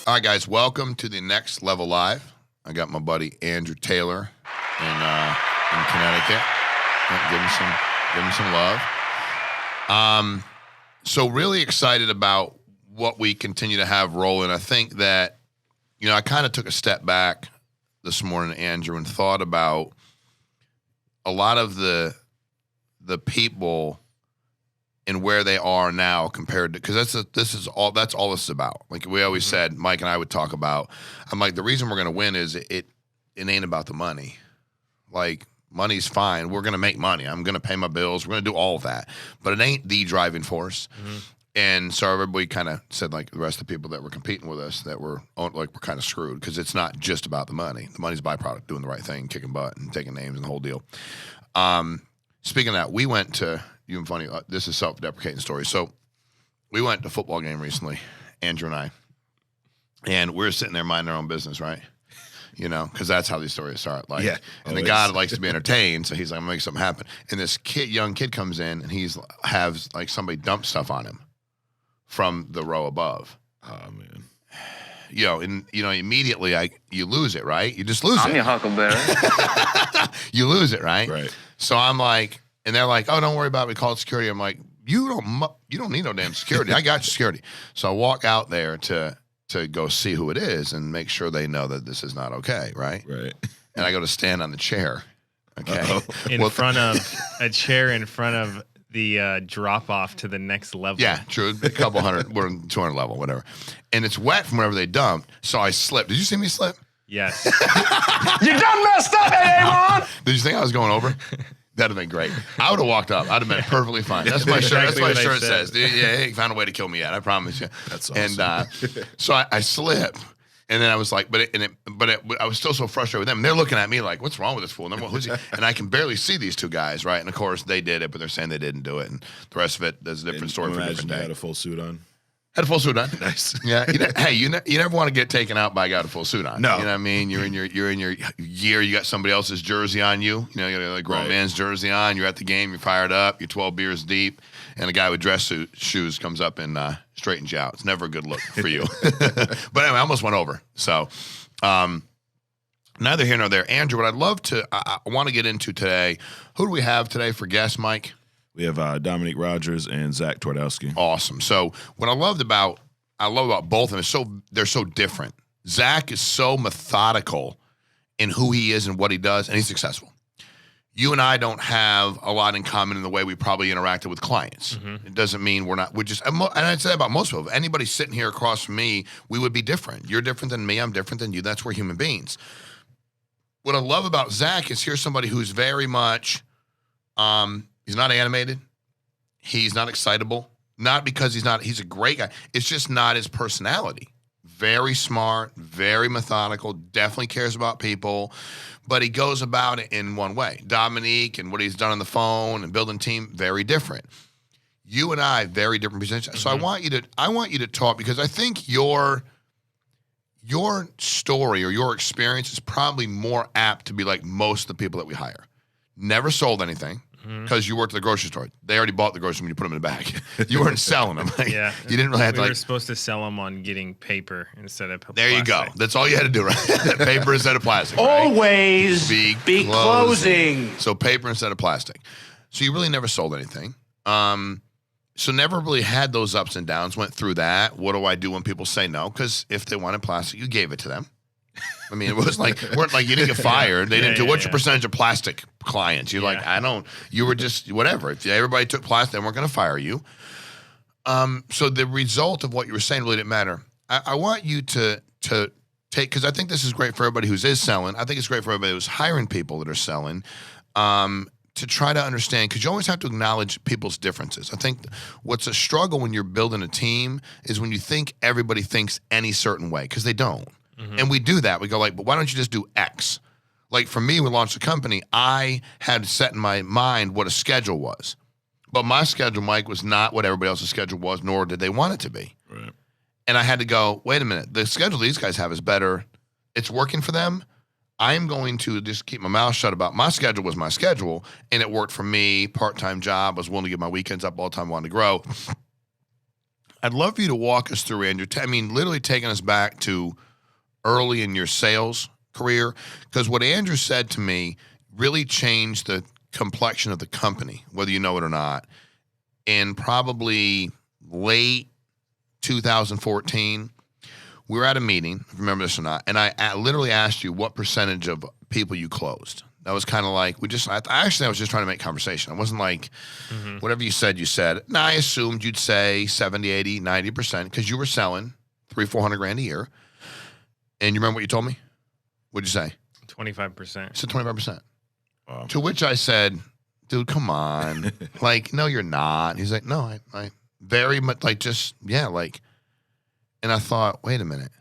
All right, guys, welcome to the Next Level Live. I got my buddy Andrew Taylor in Connecticut. Give him some love. So really excited about what we continue to have rolling. I think that, I kind of took a step back this morning, Andrew, and thought about a lot of the people and where they are now compared to, because that's all this is about. Like we always said, Mike and I would talk about. I'm like, the reason we're going to win is it ain't about the money. Like money's fine. We're going to make money. I'm going to pay my bills. We're going to do all of that, but it ain't the driving force. Mm-hmm. And so everybody kind of said, like the rest of the people that were competing with us, that we're kind of screwed because it's not just about the money. The money's a byproduct, doing the right thing, kicking butt, and taking names and the whole deal. Speaking of that, we went to. You and funny, this is self-deprecating story. So we went to a football game recently, Andrew and I, and we're sitting there minding our own business, right? Because that's how these stories start. Like, yeah, and the guy likes to be entertained, so he's like, I'm gonna make something happen. And this young kid comes in, and he's has like somebody dump stuff on him from the row above. Oh man. Immediately you lose it, right? You just lose it. I'm your huckleberry. You lose it, right? Right. So I'm like. And they're like, "Oh, don't worry about it. We call it security." I'm like, "You don't need no damn security. I got your security." So I walk out there to go see who it is and make sure they know that this is not okay, right? Right. And I go to stand on the chair, okay, in front of a chair in front of the drop off to the next level. Yeah, true. A couple hundred, we're in 200 level, whatever. And it's wet from wherever they dumped, so I slipped. Did you see me slip? Yes. You done messed up, Aaron. Did you think I was going over? That'd have been great. I would have walked up. I'd have been perfectly fine. That's my shirt. That's what my shirt says. Yeah, he found a way to kill me yet. I promise you. That's awesome. And so I slip, and then I was like, I was still so frustrated with them. And they're looking at me like, "What's wrong with this fool?" And, who's he? And I can barely see these two guys, right? And of course they did it, but they're saying they didn't do it. And the rest of it, there's a different story for a different day. You had a full suit on. Had a full suit on. Nice. Yeah. You never want to get taken out by a guy with a full suit on. No. You know what I mean? You're in your gear. You got somebody else's jersey on you. You got a grown man's jersey on. You're at the game. You're fired up. You're 12 beers deep, and a guy with dress shoes comes up and straightens you out. It's never a good look for you. But anyway, I almost went over. So, neither here nor there. Andrew, what I'd love to, I want to get into today. Who do we have today for guests, Mike? We have Dominique Rogers and Zach Twardowski. Awesome. So what I love about both of them they're so different. Zach is so methodical in who he is and what he does, and he's successful. You and I don't have a lot in common in the way we probably interacted with clients. Mm-hmm. It doesn't mean we're just, and I'd say about most people, anybody sitting here across from me, we would be different. You're different than me. I'm different than you. That's we're human beings. What I love about Zach is here's somebody who's very much, he's not animated. He's not excitable. Not because he's a great guy. It's just not his personality. Very smart, very methodical, definitely cares about people, but he goes about it in one way. Dominique and what he's done on the phone and building team, very different. You and I, very different positions. Mm-hmm. So I want you to talk because I think your story or your experience is probably more apt to be like most of the people that we hire. Never sold anything. Because you worked at the grocery store. They already bought the groceries when you put them in the bag. You weren't selling them. Yeah. You didn't really have to We were supposed to sell them on getting paper instead of plastic. There you go. That's all you had to do, right? Paper instead of plastic. Always right? be closing. So paper instead of plastic. So you really never sold anything. So never really had those ups and downs. Went through that. What do I do when people say no? Because if they wanted plastic, you gave it to them. I mean, it was like, weren't like you didn't get fired. They didn't do, what's your percentage of plastic clients? You're like, you were just, whatever. If everybody took plastic, they weren't going to fire you. So the result of what you were saying really didn't matter. I want you to take, because I think this is great for everybody who is selling. I think it's great for everybody who's hiring people that are selling, to try to understand, because you always have to acknowledge people's differences. I think what's a struggle when you're building a team is when you think everybody thinks any certain way, because they don't. Mm-hmm. And we do that. We go like, but why don't you just do X? Like for me, we launched a company. I had set in my mind what a schedule was. But my schedule, Mike, was not what everybody else's schedule was, nor did they want it to be. Right. And I had to go, wait a minute. The schedule these guys have is better. It's working for them. I'm going to just keep my mouth shut about my schedule was my schedule, and it worked for me. Part-time job. I was willing to give my weekends up all the time, wanted to grow. I'd love for you to walk us through, Andrew. I mean, literally taking us back to early in your sales career, because what Andrew said to me really changed the complexion of the company, whether you know it or not. In probably late 2014, we were at a meeting, if you remember this or not, and I literally asked you what percentage of people you closed. That was kind of like, I was just trying to make conversation. I wasn't like, whatever you said, you said. No, I assumed you'd say 70, 80, 90%, because you were selling $300,000-400,000 a year. And you remember what you told me? What'd you say? 25%. I said 25%. Wow. To which I said, dude, come on. Like, no, you're not. He's like, no, I very much, like, just, yeah, like. And I thought, wait a minute.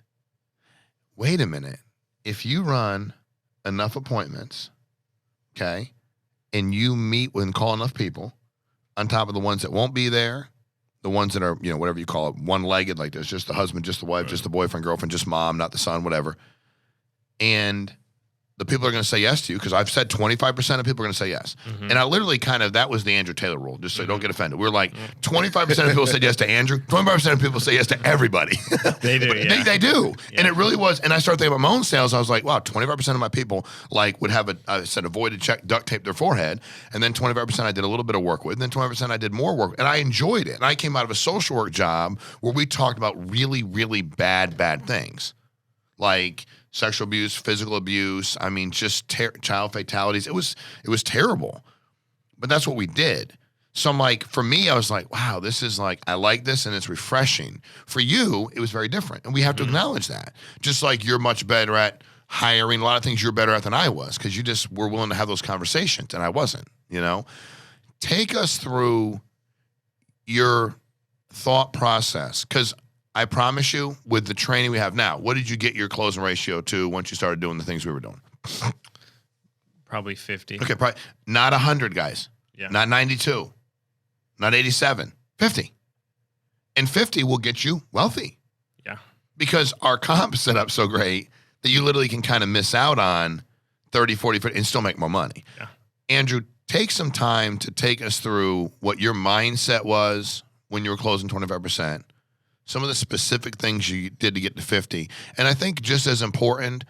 If you run enough appointments, okay, and you meet with and call enough people, on top of the ones that won't be there, the ones that are, whatever you call it, one-legged, like there's just the husband, just the wife, just the boyfriend, girlfriend, just mom, not the son, whatever. And the people are going to say yes to you, because I've said 25% of people are going to say yes. And I literally that was the Andrew Taylor rule, just so you don't get offended. We're like, 25% of people said yes to Andrew, 25% of people say yes to everybody. They do, yeah. They do. Yeah. And it really was. And I started thinking about my own sales. I was like, wow, 25% of my people would have avoided check, duct tape their forehead. And then 25% I did a little bit of work with. And then 20% I did more work. And I enjoyed it. And I came out of a social work job where we talked about really, really bad things. Like sexual abuse, physical abuse. I mean, just child fatalities. It was terrible, but that's what we did. So I'm like, for me, I was like, wow, this is like, I like this and it's refreshing. For you, it was very different. And we have to acknowledge that. Just like you're much better at hiring, a lot of things you're better at than I was, because you just were willing to have those conversations and I wasn't, Take us through your thought process, because I promise you, with the training we have now, what did you get your closing ratio to once you started doing the things we were doing? Probably 50. Okay, probably not 100, guys. Yeah. Not 92. Not 87. 50. And 50 will get you wealthy. Yeah. Because our comp is set up so great that you literally can kind of miss out on 30, 40, 50 and still make more money. Yeah. Andrew, take some time to take us through what your mindset was when you were closing 25%. Some of the specific things you did to get to 50. And I think just as important,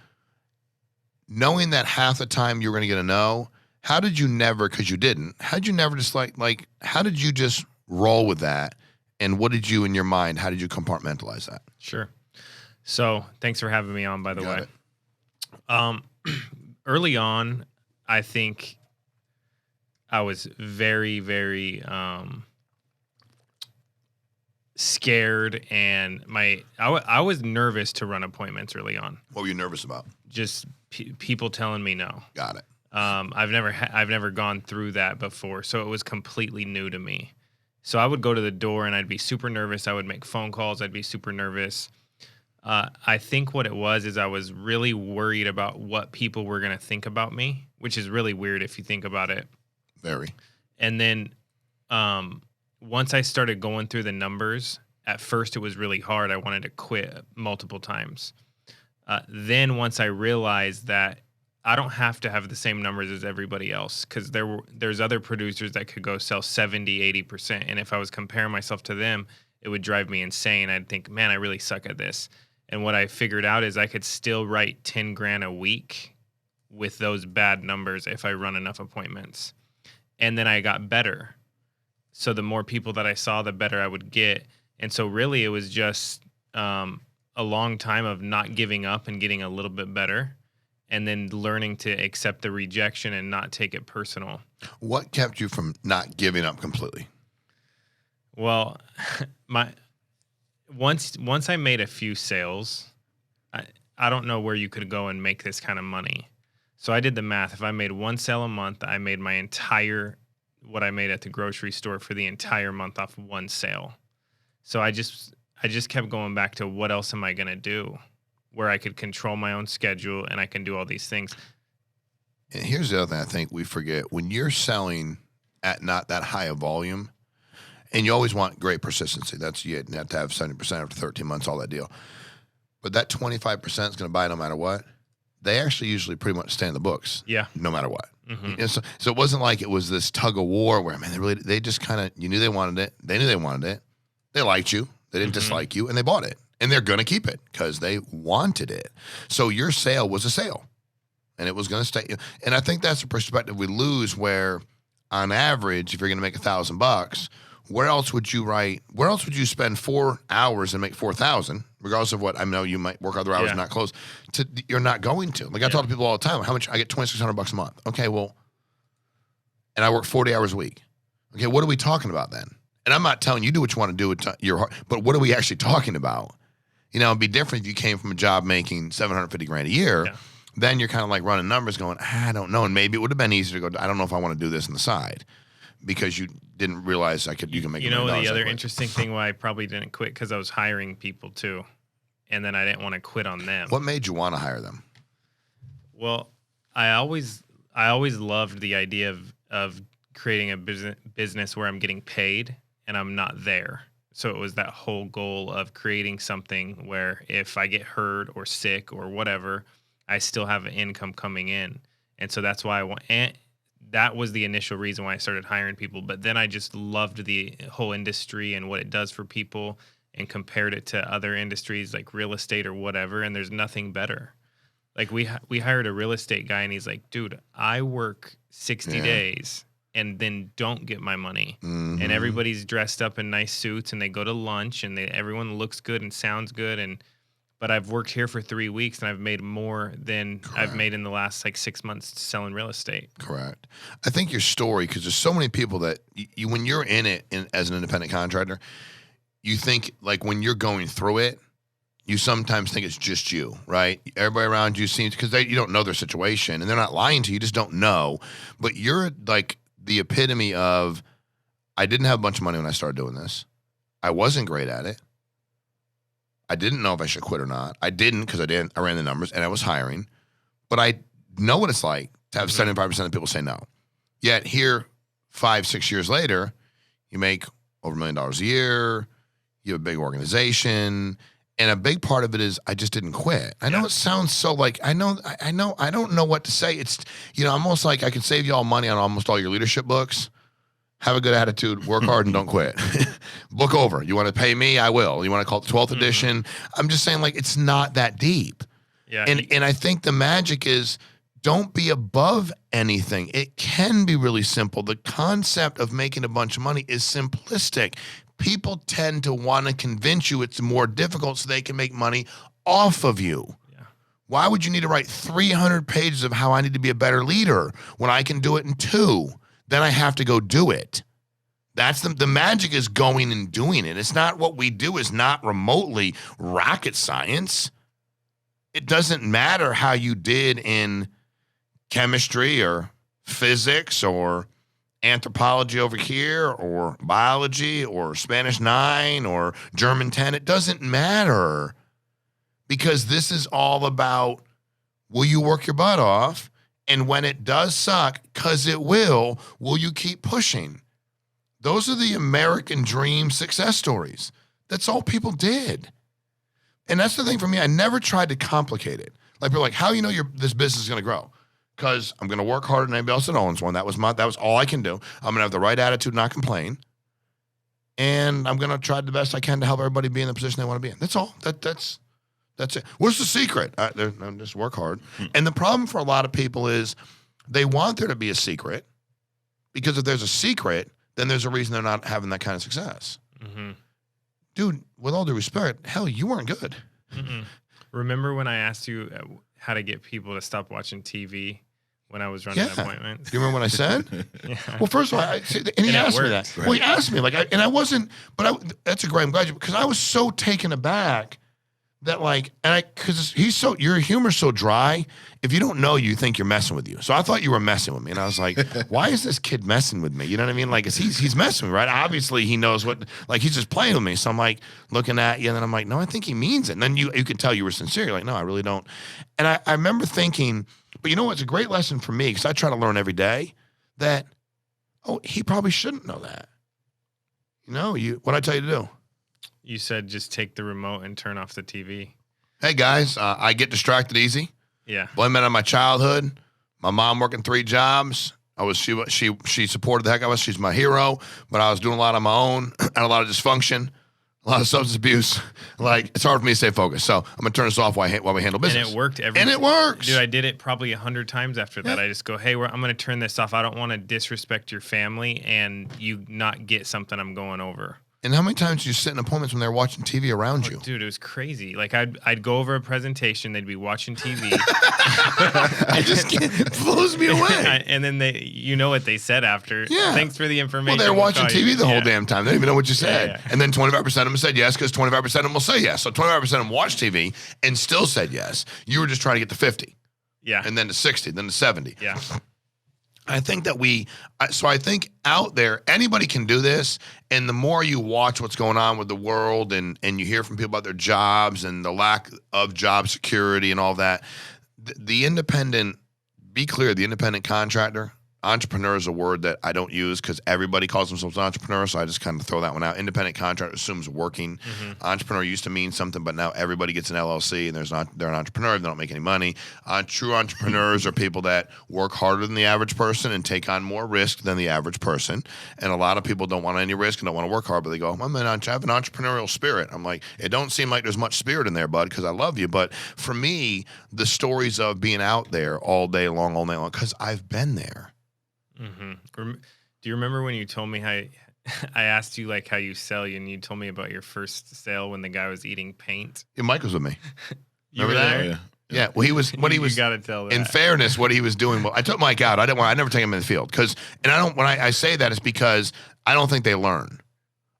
knowing that half the time you were going to get a no, how did you never, because you didn't, how did you never just how did you just roll with that? And what did you, in your mind, how did you compartmentalize that? Sure. So thanks for having me on, by the way. It. Early on, I think I was very, very scared, and I was nervous to run appointments early on. What were you nervous about? Just people telling me no. Got it. I've never gone through that before, so it was completely new to me. So I would go to the door and I'd be super nervous. I would make phone calls. I'd be super nervous. I think what it was is I was really worried about what people were going to think about me, which is really weird if you think about it. Very. And then once I started going through the numbers, at first it was really hard. I wanted to quit multiple times. Then once I realized that I don't have to have the same numbers as everybody else, because there's other producers that could go sell 70, 80%. And if I was comparing myself to them, it would drive me insane. I'd think, man, I really suck at this. And what I figured out is I could still write 10 grand a week with those bad numbers if I run enough appointments. And then I got better. So the more people that I saw, the better I would get. And so really it was just a long time of not giving up and getting a little bit better, and then learning to accept the rejection and not take it personal. What kept you from not giving up completely? Well, once I made a few sales, I don't know where you could go and make this kind of money. So I did the math. If I made one sale a month, I made what I made at the grocery store for the entire month off one sale. So I just kept going back to what else am I going to do where I could control my own schedule and I can do all these things. And here's the other thing I think we forget. When you're selling at not that high a volume, and you always want great persistency. You have to have 70% after 13 months, all that deal. But that 25% is going to buy no matter what. They actually usually pretty much stay in the books. Yeah. No matter what. Mm-hmm. And so it wasn't like it was this tug of war where, man, they just kind of, you knew they wanted it. They knew they wanted it. They liked you. They didn't dislike you, and they bought it. And they're going to keep it because they wanted it. So your sale was a sale, and it was going to stay. And I think that's the perspective we lose where, on average, if you're going to make $1,000, where else would you write? Where else would you spend 4 hours and make 4,000, regardless of what I know you might work other hours and not close? You're not going to. Like I talk to people all the time. How much I get? $2,600 a month. Okay, well, and I work 40 hours a week. Okay, what are we talking about then? And I'm not telling you do what you want to do with your heart, but what are we actually talking about? You know, it'd be different if you came from a job making $750,000 a year. Yeah. Then you're kind of like running numbers, going, I don't know, and maybe it would have been easier to go. I don't know if I want to do this on the side, because you didn't realize you can make. You know, the other interesting thing why I probably didn't quit, because I was hiring people too, and then I didn't want to quit on them. What made you want to hire them? Well, I always loved the idea of creating a business where I'm getting paid and I'm not there. So it was that whole goal of creating something where if I get hurt or sick or whatever, I still have an income coming in. And so that's why that was the initial reason why I started hiring people. But then I just loved the whole industry and what it does for people, and compared it to other industries like real estate or whatever. And there's nothing better. Like we hired a real estate guy, and he's like, dude, I work 60 days and then don't get my money. Mm-hmm. And everybody's dressed up in nice suits, and they go to lunch, and everyone looks good and sounds good. But I've worked here for 3 weeks, and I've made more than I've made in the last 6 months selling real estate. Correct. I think your story, because there's so many people that you when you're in it as an independent contractor, you think like when you're going through it, you sometimes think it's just you, right? Everybody around you seems, because you don't know their situation, and they're not lying to you, you just don't know. But you're like the epitome of, I didn't have a bunch of money when I started doing this. I wasn't great at it. I didn't know if I should quit or not. I didn't, because I ran the numbers and I was hiring. But I know what it's like to have 75% of people say no. Yet here, 5-6 years later, you make over $1 million a year. You have a big organization. And a big part of it is I just didn't quit. I know it sounds so like, I don't know what to say. It's, almost like I could save you all money on almost all your leadership books. Have a good attitude, work hard, and don't quit. Book over. You want to pay me? I will. You want to call it the 12th edition? I'm just saying, like, it's not that deep. Yeah. And I think the magic is, don't be above anything. It can be really simple. The concept of making a bunch of money is simplistic. People tend to want to convince you it's more difficult so they can make money off of you. Yeah. Why would you need to write 300 pages of how I need to be a better leader when I can do it in 2? Then I have to go do it. That's the magic is going and doing it. It's not what we do is not remotely rocket science. It doesn't matter how you did in chemistry or physics or anthropology over here or biology or Spanish 9 or German 10. It doesn't matter, because this is all about, will you work your butt off? And when it does suck, because it will you keep pushing? Those are the American dream success stories. That's all people did. And that's the thing for me. I never tried to complicate it. Like, people are like, how do you know this business is going to grow? Because I'm going to work harder than anybody else that owns one. That was all I can do. I'm going to have the right attitude, not complain. And I'm going to try the best I can to help everybody be in the position they want to be in. That's all. That's it. What's the secret? Just work hard. And the problem for a lot of people is they want there to be a secret, because if there's a secret, then there's a reason they're not having that kind of success. Mm-hmm. Dude, with all due respect, hell, you weren't good. Mm-mm. Remember when I asked you how to get people to stop watching TV when I was running appointments? Do you remember what I said? Yeah. Well, first of all, he asked me that. Right. Well, he asked me, that's a great, I'm glad because I was so taken aback that because your humor's so dry, if you don't know, you think you're messing with you. So I thought you were messing with me. And I was like, why is this kid messing with me? You know what I mean? Like, he's messing with me, right? Obviously he knows he's just playing with me. So I'm like looking at you, and then I'm like, no, I think he means it. And then you can tell you were sincere. You're like, no, I really don't. And I remember thinking, but you know what's a great lesson for me, because I try to learn every day, that, he probably shouldn't know that. What'd I tell you to do? You said just take the remote and turn off the TV. Hey, guys, I get distracted easy. Yeah. Blame it on my childhood. My mom working 3 jobs. She supported the heck out of us. She's my hero, but I was doing a lot on my own. Had a lot of dysfunction. a lot of substance abuse. Like, it's hard for me to stay focused. So I'm gonna turn this off while we handle business. And it worked And it works. Dude, I did it probably 100 times after that. I just go, hey, I'm going to turn this off. I don't want to disrespect your family and you not get something I'm going over. And how many times did you sit in appointments when they're watching TV around you? Dude, it was crazy. Like, I'd go over a presentation. They'd be watching TV. I just can't. It blows me away. And then you know what they said after. Yeah. Thanks for the information. Well, they're watching call you. TV the whole damn time. They don't even know what you said. Yeah. And then 25% of them said yes because 25% of them will say yes. So 25% of them watched TV and still said yes. You were just trying to get to 50. Yeah. And then to 60, then to 70. Yeah. I think that I think out there, anybody can do this. And the more you watch what's going on with the world and you hear from people about their jobs and the lack of job security and all that, the independent, be clear, the independent contractor, entrepreneur is a word that I don't use because everybody calls themselves an entrepreneur, so I just kind of throw that one out. Independent contractor assumes working. Entrepreneur used to mean something, but now everybody gets an LLC and they're an entrepreneur. They don't make any money. True entrepreneurs are people that work harder than the average person and take on more risk than the average person. And a lot of people don't want any risk and don't want to work hard, but they go, I have an entrepreneurial spirit. I'm like, it don't seem like there's much spirit in there, bud, because I love you. But for me, the stories of being out there all day long, because I've been there. Do you remember when you told me how I asked you like how you sell and you told me about your first sale when the guy was eating paint? Yeah, Mike was with me. You were Remember there? that? Yeah. Well, he was You got to tell that. in fairness, what he was doing. Well, I took Mike out. I never take him in the field when I say that, it's because I don't think they learn.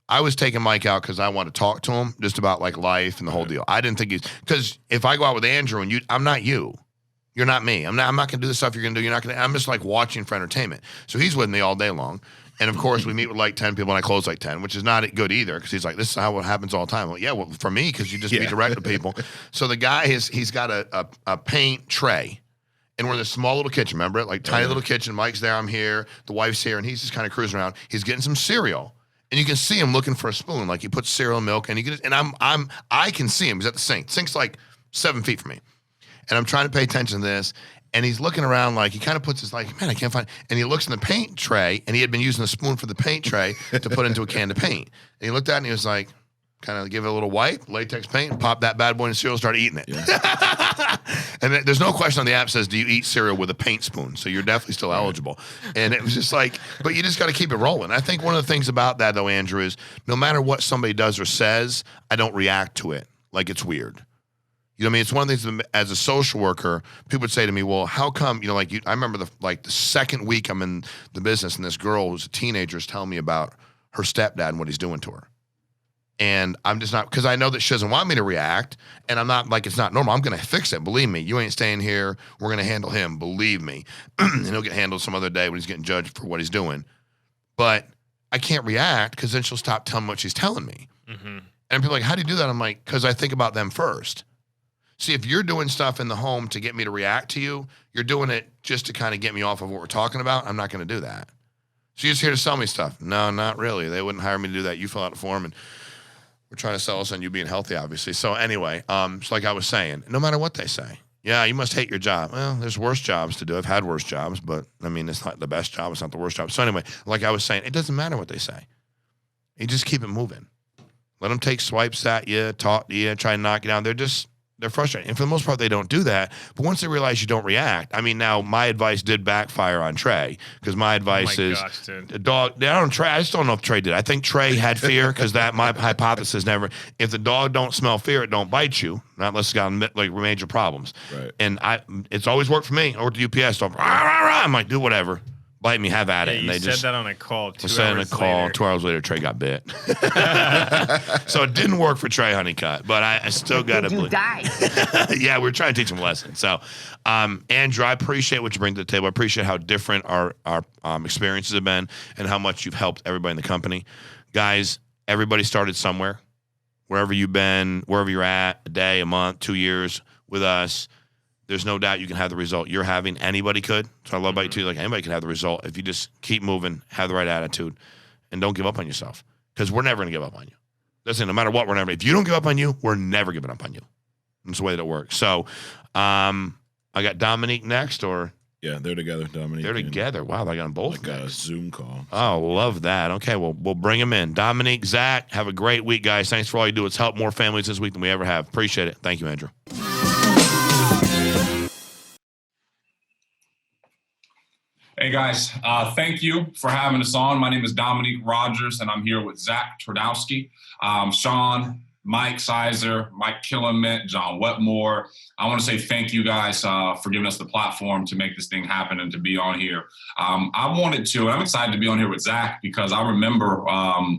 I was taking Mike out because I want to talk to him just about like life and the whole deal. I didn't think because if I go out with Andrew and I'm not you. You're not me. I'm not going to do the stuff you're going to do. I'm just like watching for entertainment. So he's with me all day long. And of course, we meet with like 10 people and I close like 10, which is not good either because he's like, this is how it happens all the time. Well, yeah, well, for me, because you just be direct with people. So the guy, he's got a paint tray. And we're in this small little kitchen, remember it? Like tiny little kitchen. Mike's there, I'm here, the wife's here, and he's just kind of cruising around. He's getting some cereal. And you can see him looking for a spoon. Like he puts cereal and milk, and I can see him. He's at the sink. The sink's like 7 feet from me. And I'm trying to pay attention to this. And he's looking around like he kind of puts his like, man, I can't find. And he looks in the paint tray, and he had been using a spoon for the paint tray to put into a can of paint. And he looked at it and he was like, kind of give it a little wipe, latex paint, pop that bad boy in cereal, start eating it. Yeah. And there's no question on the app says, do you eat cereal with a paint spoon? So you're definitely still eligible. And it was just like, but you just got to keep it rolling. I think one of the things about that, though, Andrew, is no matter what somebody does or says, I don't react to it like it's weird. You know what I mean? It's one of the things as a social worker, people would say to me, well, how come, I remember the second week I'm in the business and this girl who's a teenager is telling me about her stepdad and what he's doing to her. And I'm just not, because I know that she doesn't want me to react, and I'm not like, it's not normal. I'm going to fix it. Believe me. You ain't staying here. We're going to handle him. Believe me. And he'll get handled some other day when he's getting judged for what he's doing. But I can't react because then she'll stop telling me what she's telling me. And people are like, how do you do that? I'm like, because I think about them first. See, if you're doing stuff in the home to get me to react to you, you're doing it just to kind of get me off of what we're talking about. I'm not going to do that. So you're just here to sell me stuff. No, not really. They wouldn't hire me to do that. You fill out a form and we're trying to sell us on you being healthy, obviously. So anyway, it's like I was saying, no matter what they say, yeah, you must hate your job. Well, there's worse jobs to do. I've had worse jobs, but I mean, it's not the best job. It's not the worst job. So anyway, like I was saying, it doesn't matter what they say. You just keep it moving. Let them take swipes at you, talk to you, try and knock you down. They're frustrated. And for the most part, they don't do that. But once they realize you don't react, I mean, now my advice did backfire on Trey because my advice is a dog. I just don't know if Trey did. I think Trey had fear because my hypothesis never. If the dog don't smell fear, it don't bite you. Not unless it's got like major problems. Right. And it's always worked for me. Or the UPS, so I'm like, do whatever. Bite me, have at it. And they said that on a call. 2 said hours on a call. later. 2 hours later, Trey got bit. So it didn't work for Trey Honeycutt, but I still got to believe. Yeah, we're trying to teach him a lesson. So, Andrew, I appreciate what you bring to the table. I appreciate how different our experiences have been and how much you've helped everybody in the company. Guys, everybody started somewhere. Wherever you've been, wherever you're at, a day, a month, 2 years with us, there's no doubt you can have the result you're having. Anybody could. So I love about you too. Like anybody can have the result if you just keep moving, have the right attitude, and don't give up on yourself. Because we're never going to give up on you. Listen, no matter what, we're never. If you don't give up on you, we're never giving up on you. That's the way that it works. So I got Dominique next, or Yeah, they're together, Dominique. They're and together. Wow, they got them both Like a next. Zoom call. Oh, love that. Okay, well, we'll bring them in. Dominique, Zach, have a great week, guys. Thanks for all you do. It's helped more families this week than we ever have. Appreciate it. Thank you, Andrew. Hey guys, thank you for having us on. My name is Dominique Rogers, and I'm here with Zach Twardowski, Sean, Mike Sizer, Mike Killamint, John Wetmore. I want to say thank you guys for giving us the platform to make this thing happen and to be on here. I wanted to, and I'm excited to be on here with Zach because I remember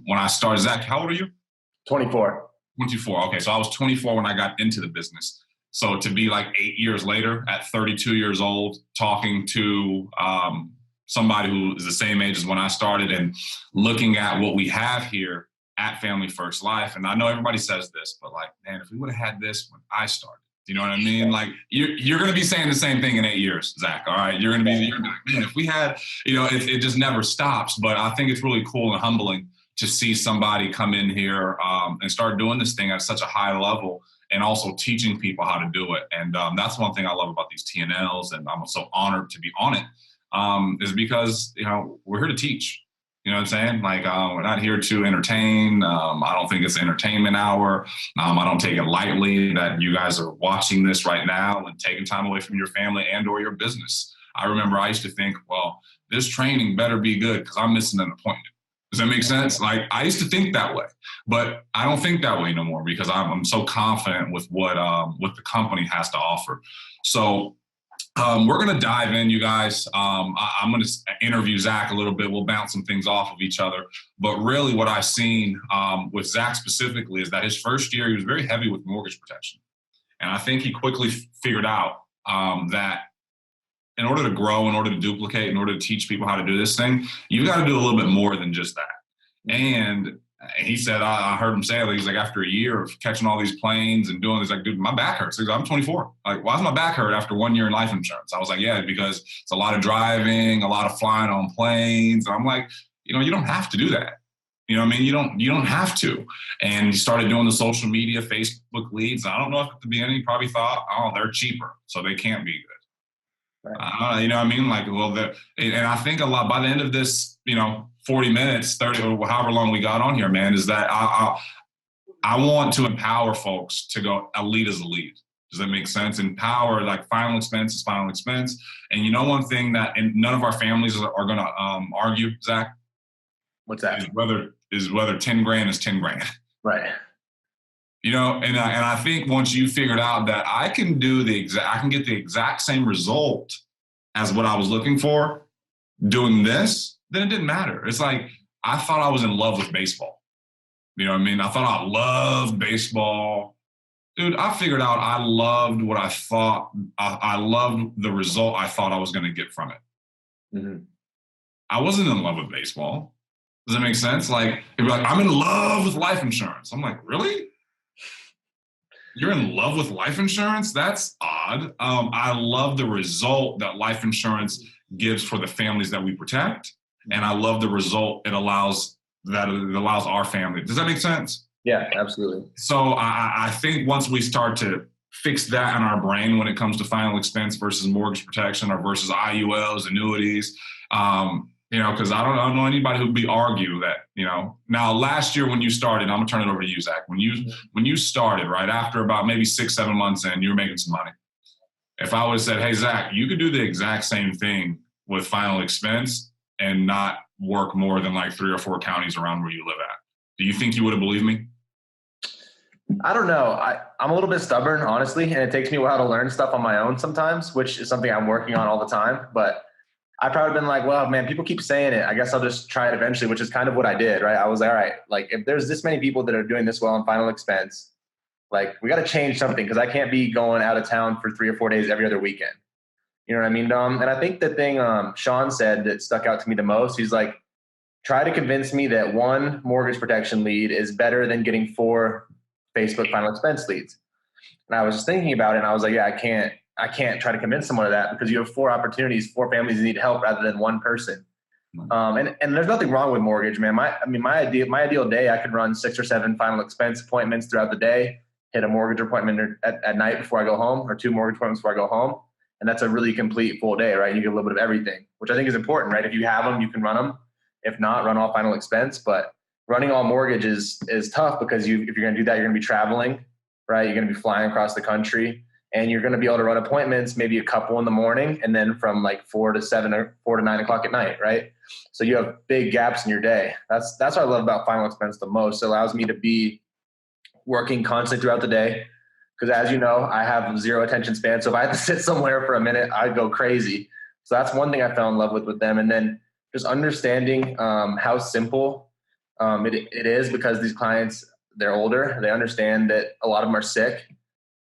when I started. Zach, how old are you? 24. 24. Okay, so I was 24 when I got into the business. So to be like 8 years later at 32 years old, talking to somebody who is the same age as when I started and looking at what we have here at Family First Life. And I know everybody says this, but like, man, if we would have had this when I started, you know what I mean? Like you're going to be saying the same thing in 8 years, Zach. All right. You're going to be like, man, if we had, it just never stops. But I think it's really cool and humbling to see somebody come in here and start doing this thing at such a high level and also teaching people how to do it. And that's one thing I love about these TNLs. And I'm so honored to be on it is because, we're here to teach. You know what I'm saying? Like, we're not here to entertain. I don't think it's entertainment hour. I don't take it lightly that you guys are watching this right now and taking time away from your family and or your business. I remember I used to think, well, this training better be good because I'm missing an appointment. Does that make sense? Like, I used to think that way, but I don't think that way no more because I'm so confident with what the company has to offer. So we're going to dive in, you guys. I'm going to interview Zach a little bit. We'll bounce some things off of each other. But really what I've seen with Zach specifically is that his first year, he was very heavy with mortgage protection. And I think he quickly figured out that in order to grow, in order to duplicate, in order to teach people how to do this thing, you got to do a little bit more than just that. And he said, I heard him say it, he's like, after a year of catching all these planes and doing this, like, dude, my back hurts. He's like, I'm 24. Like, why does my back hurt after 1 year in life insurance? I was like, yeah, because it's a lot of driving, a lot of flying on planes. And I'm like, you don't have to do that. You know what I mean? You don't have to. And he started doing the social media, Facebook leads. I don't know if at the beginning he probably thought, oh, they're cheaper, so they can't be good. Right. You know what I mean? Like, well, and I think a lot by the end of this, 40 minutes, 30, or however long we got on here, man, is that I want to empower folks to go a lead is a lead. Does that make sense? Empower, like, final expense is final expense. And one thing that, and none of our families are going to argue, Zach. What's that? Is whether 10 grand is 10 grand. Right. And I think once you figured out that I can get the exact same result as what I was looking for doing this, then it didn't matter. It's like, I thought I was in love with baseball. You know what I mean? I thought I loved baseball. Dude, I figured out I loved what I thought. I loved the result I thought I was going to get from it. Mm-hmm. I wasn't in love with baseball. Does that make sense? Like, people are like, I'm in love with life insurance. I'm like, really? You're in love with life insurance? That's odd. I love the result that life insurance gives for the families that we protect. And I love the result it allows our family. Does that make sense? Yeah, absolutely. So I think once we start to fix that in our brain when it comes to final expense versus mortgage protection or versus IULs, annuities, because I don't know anybody who'd be argue that, Now, last year when you started, I'm gonna turn it over to you, Zach. When you started, right after about maybe 6-7 months in, you were making some money. If I would have said, hey, Zach, you could do the exact same thing with final expense and not work more than like 3 or 4 counties around where you live at, do you think you would have believed me? I don't know. I'm a little bit stubborn, honestly, and it takes me a while to learn stuff on my own sometimes, which is something I'm working on all the time. But I probably been like, well, man, people keep saying it. I guess I'll just try it eventually, which is kind of what I did, right? I was like, all right, like, if there's this many people that are doing this well in final expense, like, we got to change something because I can't be going out of town for 3 or 4 days every other weekend. You know what I mean, Dom? And I think the thing Sean said that stuck out to me the most, he's like, try to convince me that 1 mortgage protection lead is better than getting 4 Facebook final expense leads. And I was just thinking about it, and I was like, yeah, I can't try to convince someone of that because you have 4 opportunities, 4 families that need help rather than 1 person. And there's nothing wrong with mortgage, man. My ideal day, I could run 6 or 7 final expense appointments throughout the day, hit a mortgage appointment at night before I go home, or 2 mortgage appointments before I go home. And that's a really complete full day, right? You get a little bit of everything, which I think is important, right? If you have them, you can run them. If not, run all final expense. But running all mortgage is tough because if you're going to do that, you're going to be traveling, right? You're going to be flying across the country, and you're going to be able to run appointments, maybe a couple in the morning, and then from like 4 to 7 or 4 to 9 o'clock at night, right? So you have big gaps in your day. That's what I love about final expense the most. It allows me to be working constantly throughout the day. Because as you know, I have zero attention span. So if I have to sit somewhere for a minute, I'd go crazy. So that's one thing I fell in love with them. And then just understanding how simple it is, because these clients, they're older. They understand that a lot of them are sick,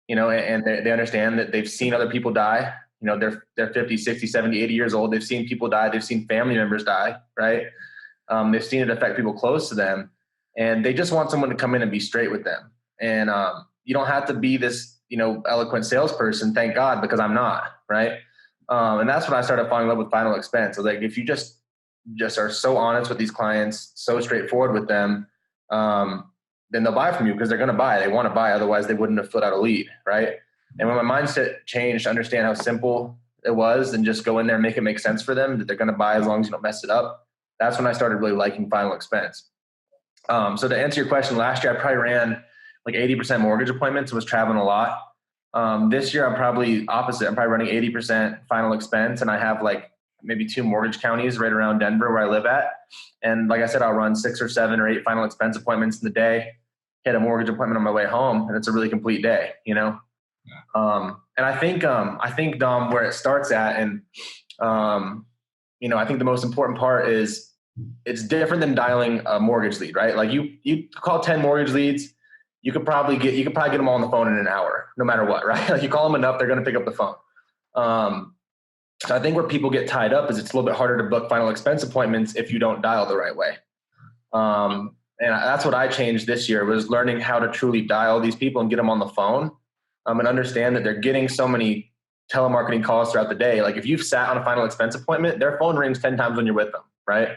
and they understand that they've seen other people die. They're 50, 60, 70, 80 years old. They've seen people die. They've seen family members die, right? They've seen it affect people close to them. And they just want someone to come in and be straight with them. And you don't have to be this, eloquent salesperson, thank God, because I'm not, right? And that's when I started falling in love with final expense. I was like, if you just are so honest with these clients, so straightforward with them, then they'll buy from you because they're going to buy. They want to buy. Otherwise, they wouldn't have filled out a lead, right? And when my mindset changed to understand how simple it was and just go in there and make it make sense for them, that they're going to buy as long as you don't mess it up, that's when I started really liking final expense. So to answer your question, last year I probably ran like 80% mortgage appointments and was traveling a lot. This year I'm probably opposite. I'm probably running 80% final expense, and I have like maybe 2 mortgage counties right around Denver where I live at. And like I said, I'll run 6 or 7 or 8 final expense appointments in the day, hit a mortgage appointment on my way home, and it's a really complete day, Yeah. And I think Dom, where it starts at, and I think the most important part is it's different than dialing a mortgage lead, right? Like you call 10 mortgage leads, you could probably get them all on the phone in an hour, no matter what, right? Like you call them enough, they're going to pick up the phone. So I think where people get tied up is it's a little bit harder to book final expense appointments if you don't dial the right way. And that's what I changed this year, was learning how to truly dial these people and get them on the phone, and understand that they're getting so many telemarketing calls throughout the day. Like if you've sat on a final expense appointment, their phone rings 10 times when you're with them, right?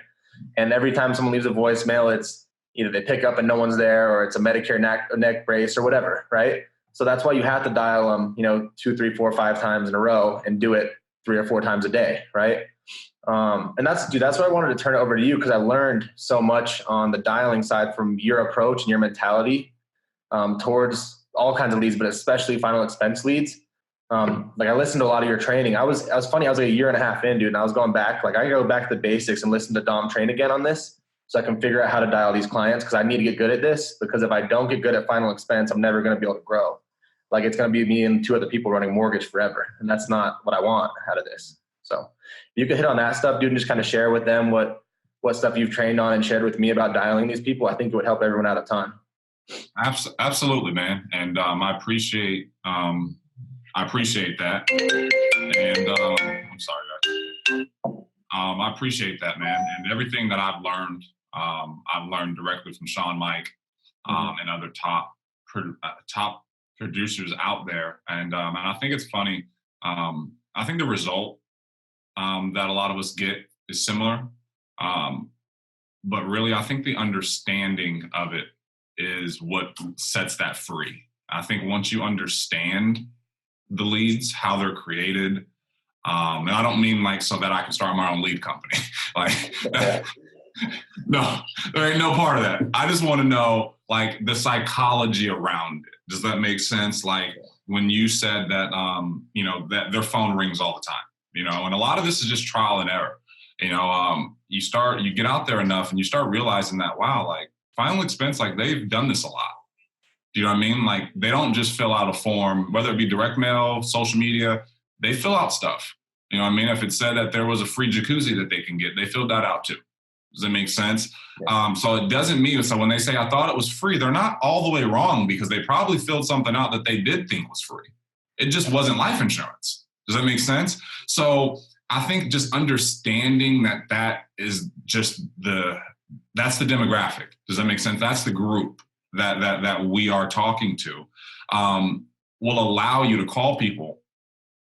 And every time someone leaves a voicemail, it's either they pick up and no one's there, or it's a Medicare neck brace or whatever, right? So that's why you have to dial them, 2, 3, 4, 5 times in a row and do it 3 or 4 times a day, right? And that's why I wanted to turn it over to you, because I learned so much on the dialing side from your approach and your mentality towards all kinds of leads, but especially final expense leads. Like I listened to a lot of your training. I was funny. I was like a year and a half in, dude, and I was going back. Like I go back to the basics and listen to Dom train again on this, so I can figure out how to dial these clients, because I need to get good at this. Because if I don't get good at final expense, I'm never going to be able to grow. Like it's going to be me and 2 other people running mortgage forever, and that's not what I want out of this. So if you could hit on that stuff, dude, and just kind of share with them what stuff you've trained on and shared with me about dialing these people, I think it would help everyone out a ton. Absolutely, man. And I appreciate that. And I'm sorry, guys. I appreciate that, man. And everything that I've learned directly from Sean, Mike, and other top producers out there. And I think it's funny. I think the result that a lot of us get is similar. But really, I think the understanding of it is what sets that free. I think once you understand the leads, how they're created, and I don't mean like so that I can start my own lead company. Like, no, there ain't no part of that. I just want to know like the psychology around it. Does that make sense? Like when you said that, that their phone rings all the time, and a lot of this is just trial and error. You get out there enough and you start realizing that, wow, like final expense, like they've done this a lot. Do you know what I mean? Like they don't just fill out a form, whether it be direct mail, social media, they fill out stuff. You know what I mean? If it said that there was a free jacuzzi that they can get, they filled that out too. Does that make sense? Yeah. So it doesn't mean, so when they say I thought it was free, they're not all the way wrong, because they probably filled something out that they did think was free. It just wasn't life insurance. Does that make sense? So I think just understanding that is just that's the demographic. Does that make sense? That's the group that we are talking to, will allow you to call people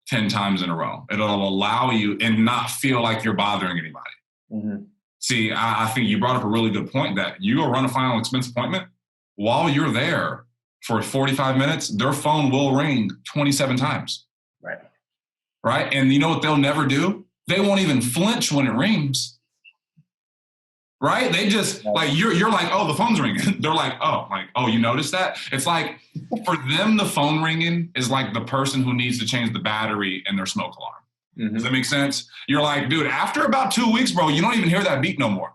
10 times in a row. It'll allow you and not feel like you're bothering anybody. Mm-hmm. See, I think you brought up a really good point that you go run a final expense appointment. While you're there for 45 minutes, their phone will ring 27 times. Right. right? And you know what they'll never do? They won't even flinch when it rings. Right? They just like you're like, oh, the phone's ringing. They're like, oh, you noticed that? It's like for them, the phone ringing is like the person who needs to change the battery in their smoke alarm. Mm-hmm. Does that make sense? You're like, dude, after about 2 weeks, bro, you don't even hear that beep no more.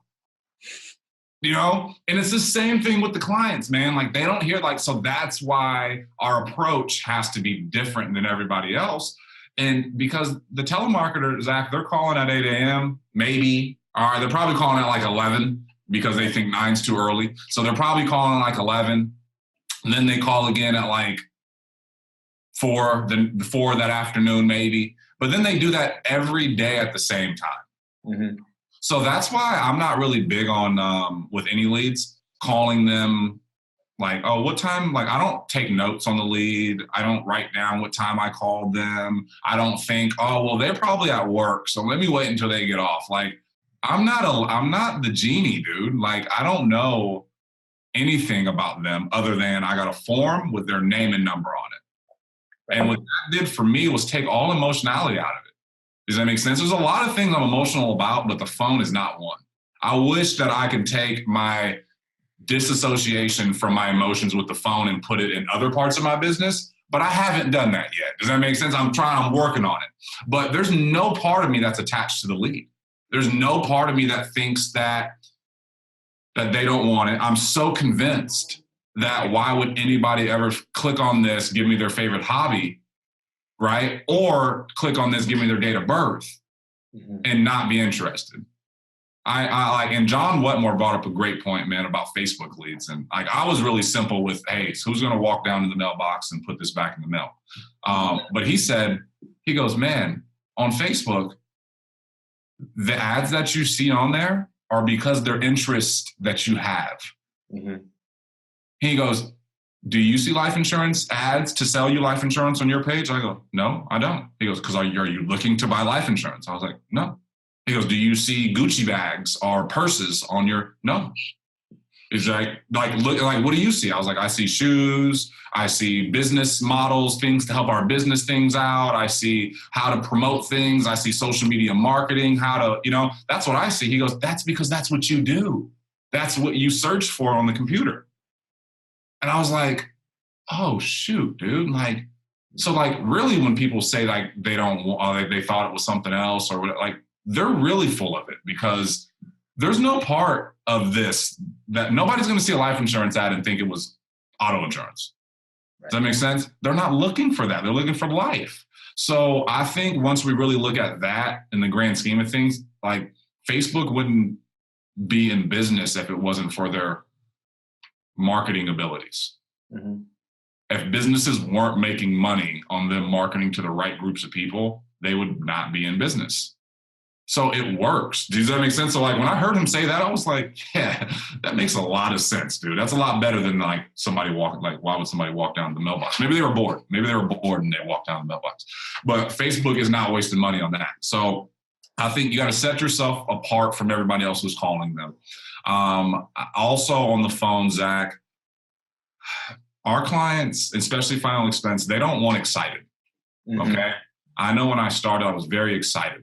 You know? And it's the same thing with the clients, man. Like they don't hear so that's why our approach has to be different than everybody else. And because the telemarketer, Zach, they're calling at 8 a.m., maybe. All right, they're probably calling at like 11 because they think 9's too early. So they're probably calling at like 11. And then they call again at like 4, then 4 that afternoon maybe. But then they do that every day at the same time. Mm-hmm. So that's why I'm not really big on, with any leads, calling them like, oh, what time? Like, I don't take notes on the lead. I don't write down what time I called them. I don't think, oh, well, they're probably at work, so let me wait until they get off. Like, I'm not the genie, dude. Like, I don't know anything about them other than I got a form with their name and number on it. And what that did for me was take all emotionality out of it. Does that make sense? There's a lot of things I'm emotional about, but the phone is not one. I wish that I could take my disassociation from my emotions with the phone and put it in other parts of my business, but I haven't done that yet. Does that make sense? I'm working on it. But there's no part of me that's attached to the lead. There's no part of me that thinks that they don't want it. I'm so convinced that why would anybody ever click on this, give me their favorite hobby, right? Or click on this, give me their date of birth, and not be interested. I like, and John Wetmore brought up a great point, man, about Facebook leads. And like, I was really simple with, hey, so who's going to walk down to the mailbox and put this back in the mail? But he goes, man, on Facebook, the ads that you see on there are because they're interests that you have. Mm-hmm. He goes, do you see life insurance ads to sell you life insurance on your page? I go, no, I don't. He goes, because are you looking to buy life insurance? I was like, no. He goes, do you see Gucci bags or purses on your? No. He's like, look, like, what do you see? I was like, I see shoes. I see business models, things to help our business things out. I see how to promote things. I see social media marketing, how to, that's what I see. He goes, that's because that's what you do. That's what you search for on the computer. And I was like, oh, shoot, dude. Like, so like really when people say like they don't, like they thought it was something else or what, like, they're really full of it because there's no part of this that nobody's going to see a life insurance ad and think it was auto insurance. Right. Does that make sense? They're not looking for that. They're looking for life. So I think once we really look at that in the grand scheme of things, like Facebook wouldn't be in business if it wasn't for their marketing abilities. Mm-hmm. If businesses weren't making money on them marketing to the right groups of people, they would not be in business. So it works. Does that make sense? So like when I heard him say that, I was like, yeah, that makes a lot of sense, dude. That's a lot better than like somebody walking, like why would somebody walk down the mailbox? Maybe they were bored. Maybe they were bored and they walked down the mailbox. But Facebook is not wasting money on that. So I think you got to set yourself apart from everybody else who's calling them. Also on the phone, Zach, our clients, especially final expense, they don't want excited. Mm-hmm. Okay. I know when I started, I was very excited.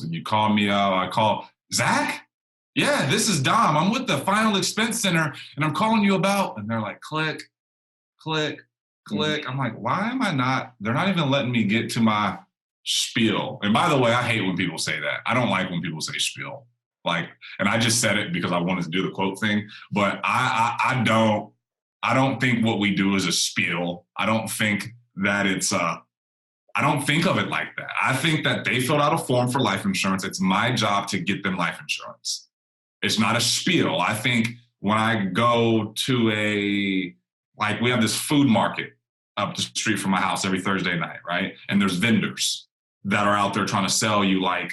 You called me up, I call Zach? Yeah, this is Dom. I'm with the Final Expense Center and I'm calling you about, and they're like, click, click, click. Mm-hmm. I'm like, why am I not, they're not even letting me get to my spiel. And by the way, I hate when people say that. I don't like when people say spiel. Like, and I just said it because I wanted to do the quote thing, but I don't think what we do is a spiel. I don't think that I don't think of it like that. I think that they filled out a form for life insurance. It's my job to get them life insurance. It's not a spiel. I think when I go to we have this food market up the street from my house every Thursday night, right? And there's vendors that are out there trying to sell you like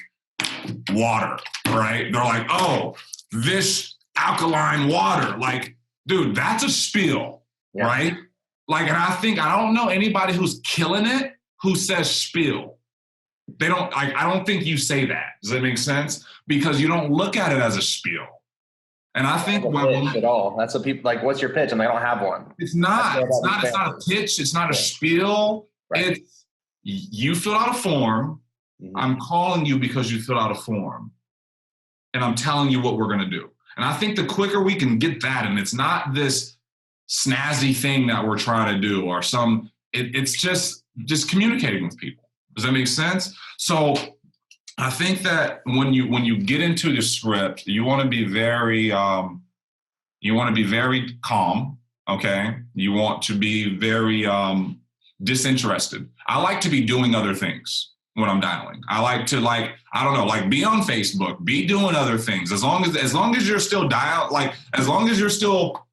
water, right? They're like, oh, this alkaline water. Like, dude, that's a spiel, yeah. Right? Like, and I don't know anybody who's killing it who says spiel. They don't, I don't think you say that. Does that make sense? Because you don't look at it as a spiel. And I think pitch at all. That's what people like, what's your pitch? And they don't have one. It's not a pitch. It's not a spiel. Right. You fill out a form I'm calling you because you filled out a form and I'm telling you what we're going to do. And I think the quicker we can get that, and it's not this snazzy thing that we're trying to do or it's just communicating with people. Does that make sense? So I think that when you get into the script, you want to be very calm. Okay. You want to be very disinterested. I like to be doing other things when I'm dialing. I like to be on Facebook, be doing other things. As long as you're still as long as you're still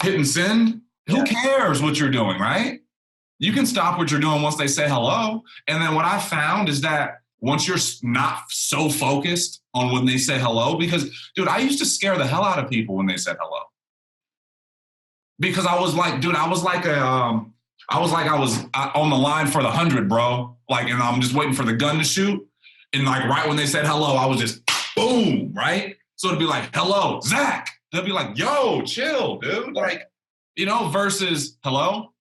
hitting send, who cares what you're doing, right? You can stop what you're doing once they say hello. And then what I found is that once you're not so focused on when they say hello, because dude, I used to scare the hell out of people when they said hello. Because I was like I was on the line for the 100, bro. And I'm just waiting for the gun to shoot. And right when they said hello, I was just boom, right? So it'd be like, hello, Zach. They'll be like, yo, chill, dude. Versus hello,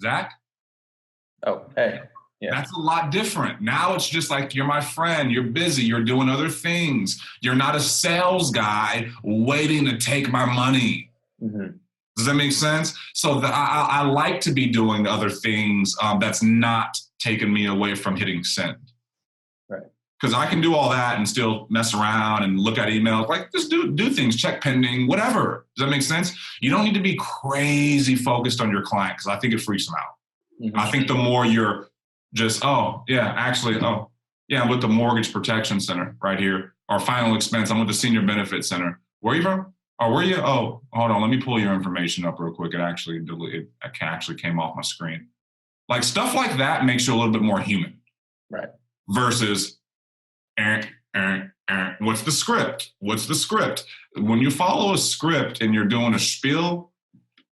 Zach. Oh, hey. Yeah. That's a lot different. Now it's just like, you're my friend, you're busy, you're doing other things. You're not a sales guy waiting to take my money. Mm-hmm. Does that make sense? So I like to be doing other things that's not taking me away from hitting send. Right. Because I can do all that and still mess around and look at emails. Just do things, check pending, whatever. Does that make sense? You don't need to be crazy focused on your client because I think it freaks them out. Mm-hmm. I think the more you're just, I'm with the Mortgage Protection Center right here. Our final expense, I'm with the Senior Benefit Center. Where are you from? Oh, were you? Oh, hold on. Let me pull your information up real quick. It actually came off my screen. Stuff like that makes you a little bit more human. Right. Versus, what's the script? What's the script? When you follow a script and you're doing a spiel,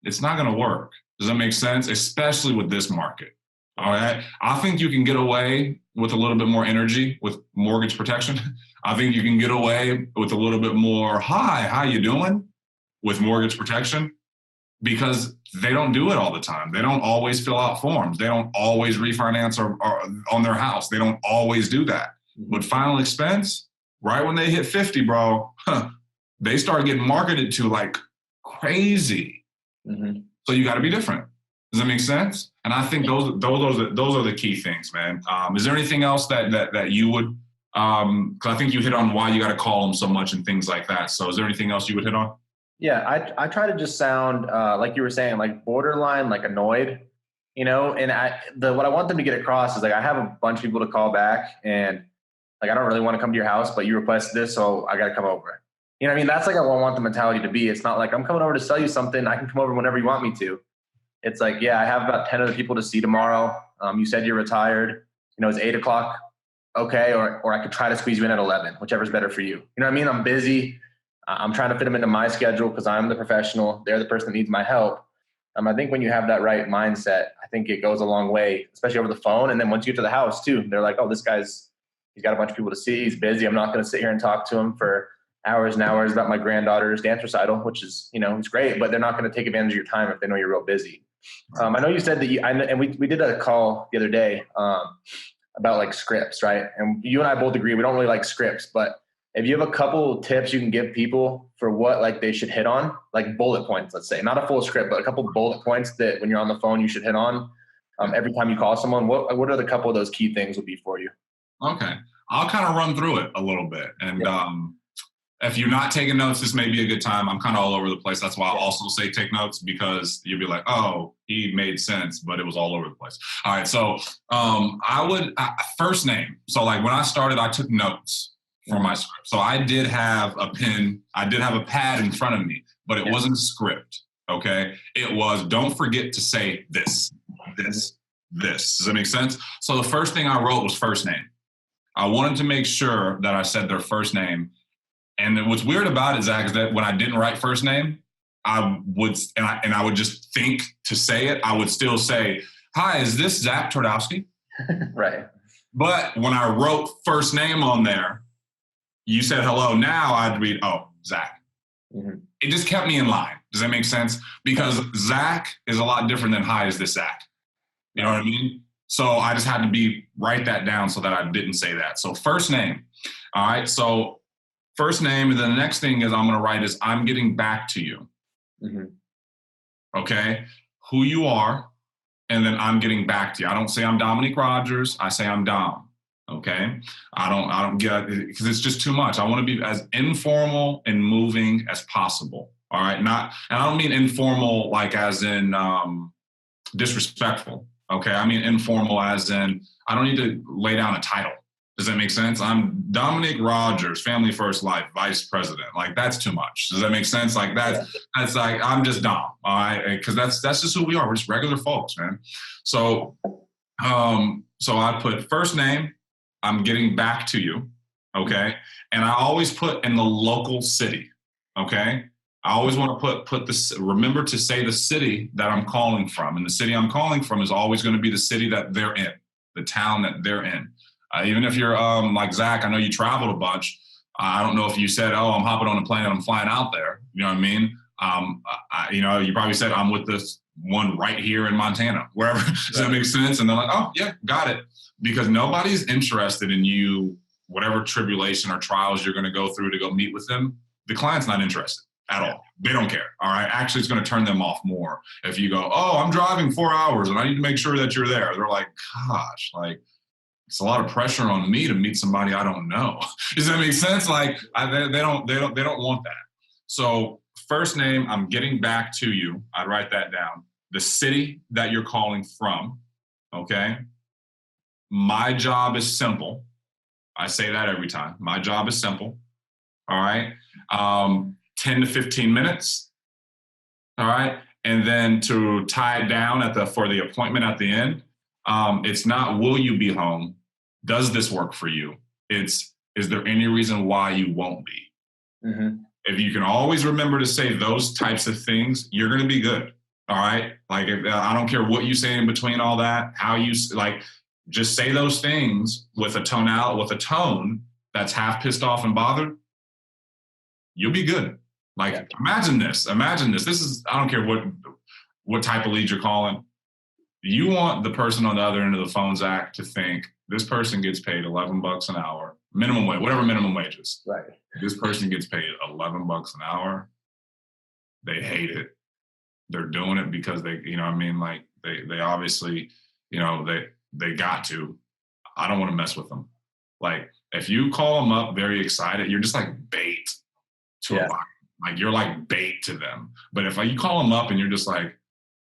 it's not going to work. Does that make sense? Especially with this market. All right. I think you can get away with a little bit more energy with mortgage protection. I think you can get away with a little bit more, hi, how you doing? With mortgage protection, because they don't do it all the time. They don't always fill out forms. They don't always refinance or on their house. They don't always do that. With final expense, right when they hit 50, bro, they start getting marketed to like crazy. Mm-hmm. So you got to be different. Does that make sense? And I think those are the key things, man. Is there anything else that you would? Because I think you hit on why you got to call them so much and things like that. So is there anything else you would hit on? Yeah, I try to just sound like you were saying, like borderline, like annoyed, And what I want them to get across is I have a bunch of people to call back, and I don't really want to come to your house, but you requested this, so I got to come over. That's I want the mentality to be. It's not like I'm coming over to sell you something. I can come over whenever you want me to. It's I have about 10 other people to see tomorrow. You said you're retired. It's 8:00. Okay. Or I could try to squeeze you in at 11, whichever's better for you. I'm busy. I'm trying to fit them into my schedule because I'm the professional. They're the person that needs my help. I think when you have that right mindset, I think it goes a long way, especially over the phone. And then once you get to the house too, they're like, oh, he's got a bunch of people to see. He's busy. I'm not going to sit here and talk to him for hours and hours about my granddaughter's dance recital, which is, it's great, but they're not going to take advantage of your time if they know you're real busy. I know you said that we did a call the other day about scripts, right? And you and I both agree we don't really like scripts, but if you have a couple tips you can give people for what they should hit on, bullet points, let's say, not a full script, but a couple bullet points that when you're on the phone you should hit on every time you call someone, what are the couple of those key things would be for you? Okay, I'll kind of run through it a little bit, and if you're not taking notes, this may be a good time. I'm kind of all over the place. That's why I also say take notes, because you'll be like, oh, he made sense, but it was all over the place. All right. So I would first name. So when I started, I took notes for my script. So I did have a pen. I did have a pad in front of me, but it wasn't a script. Okay. It was, don't forget to say this. Does that make sense? So the first thing I wrote was first name. I wanted to make sure that I said their first name. And then what's weird about it, Zach, is that when I didn't write first name, I would just think to say it. I would still say, hi, is this Zach Twardowski? Right. But when I wrote first name on there, you said hello. Now I'd read, oh, Zach. Mm-hmm. It just kept me in line. Does that make sense? Because Zach is a lot different than hi, is this Zach? You know what I mean? So I just had to write that down so that I didn't say that. So first name. All right. So first name. And then the next thing is I'm going to write is I'm getting back to you. Mm-hmm. Okay. Who you are. And then I'm getting back to you. I don't say I'm Dominique Rogers. I say I'm Dom. Okay. I don't get it because it's just too much. I want to be as informal and moving as possible. All right. And I don't mean informal like as in disrespectful. Okay. I mean informal as in I don't need to lay down a title. Does that make sense? I'm Dominique Rogers, Family First Life, Vice President. Like that's too much. Does that make sense? Like that's like I'm just Dom. All right. Because that's just who we are. We're just regular folks, man. So so I put first name, I'm getting back to you. Okay. And I always put in the local city. Okay. I always want to put this, remember to say the city that I'm calling from. And the city I'm calling from is always going to be the city that they're in, the town that they're in. Even if you're like Zach, I know you traveled a bunch. I don't know if you said, oh, I'm hopping on a plane and I'm flying out there. You know what I mean? You probably said I'm with this one right here in Montana, wherever. Does that make sense? And they're like, oh, yeah, got it. Because nobody's interested in you, whatever tribulation or trials you're going to go through to go meet with them. The client's not interested at all. They don't care. All right. Actually, it's going to turn them off more if you go, oh, I'm driving 4 hours and I need to make sure that you're there. They're like, gosh, like, it's a lot of pressure on me to meet somebody I don't know. Does that make sense? Like they don't want that. So first name, I'm getting back to you. I'd write that down. The city that you're calling from. Okay. My job is simple. I say that every time. My job is simple. All right. 10 to 15 minutes. All right. And then to tie it down for the appointment at the end, it's not, will you be home? Does this work for you? It's, is there any reason why you won't be? Mm-hmm. If you can always remember to say those types of things, you're going to be good. All right. Like, I don't care what you say in between all that, how you like, just say those things with a tone that's half pissed off and bothered. You'll be good. Like, imagine this. This is, I don't care what type of lead you're calling. You want the person on the other end of the phone, Zach, to think this person gets paid $11 an hour, minimum wage, whatever minimum wage is. Right. This person gets paid $11 an hour. They hate it. They're doing it because they, you know what I mean? Like they obviously, you know, they got to. I don't want to mess with them. Like if you call them up very excited, you're just like bait to a buyer. Like you're like bait to them. But if you call them up and you're just like,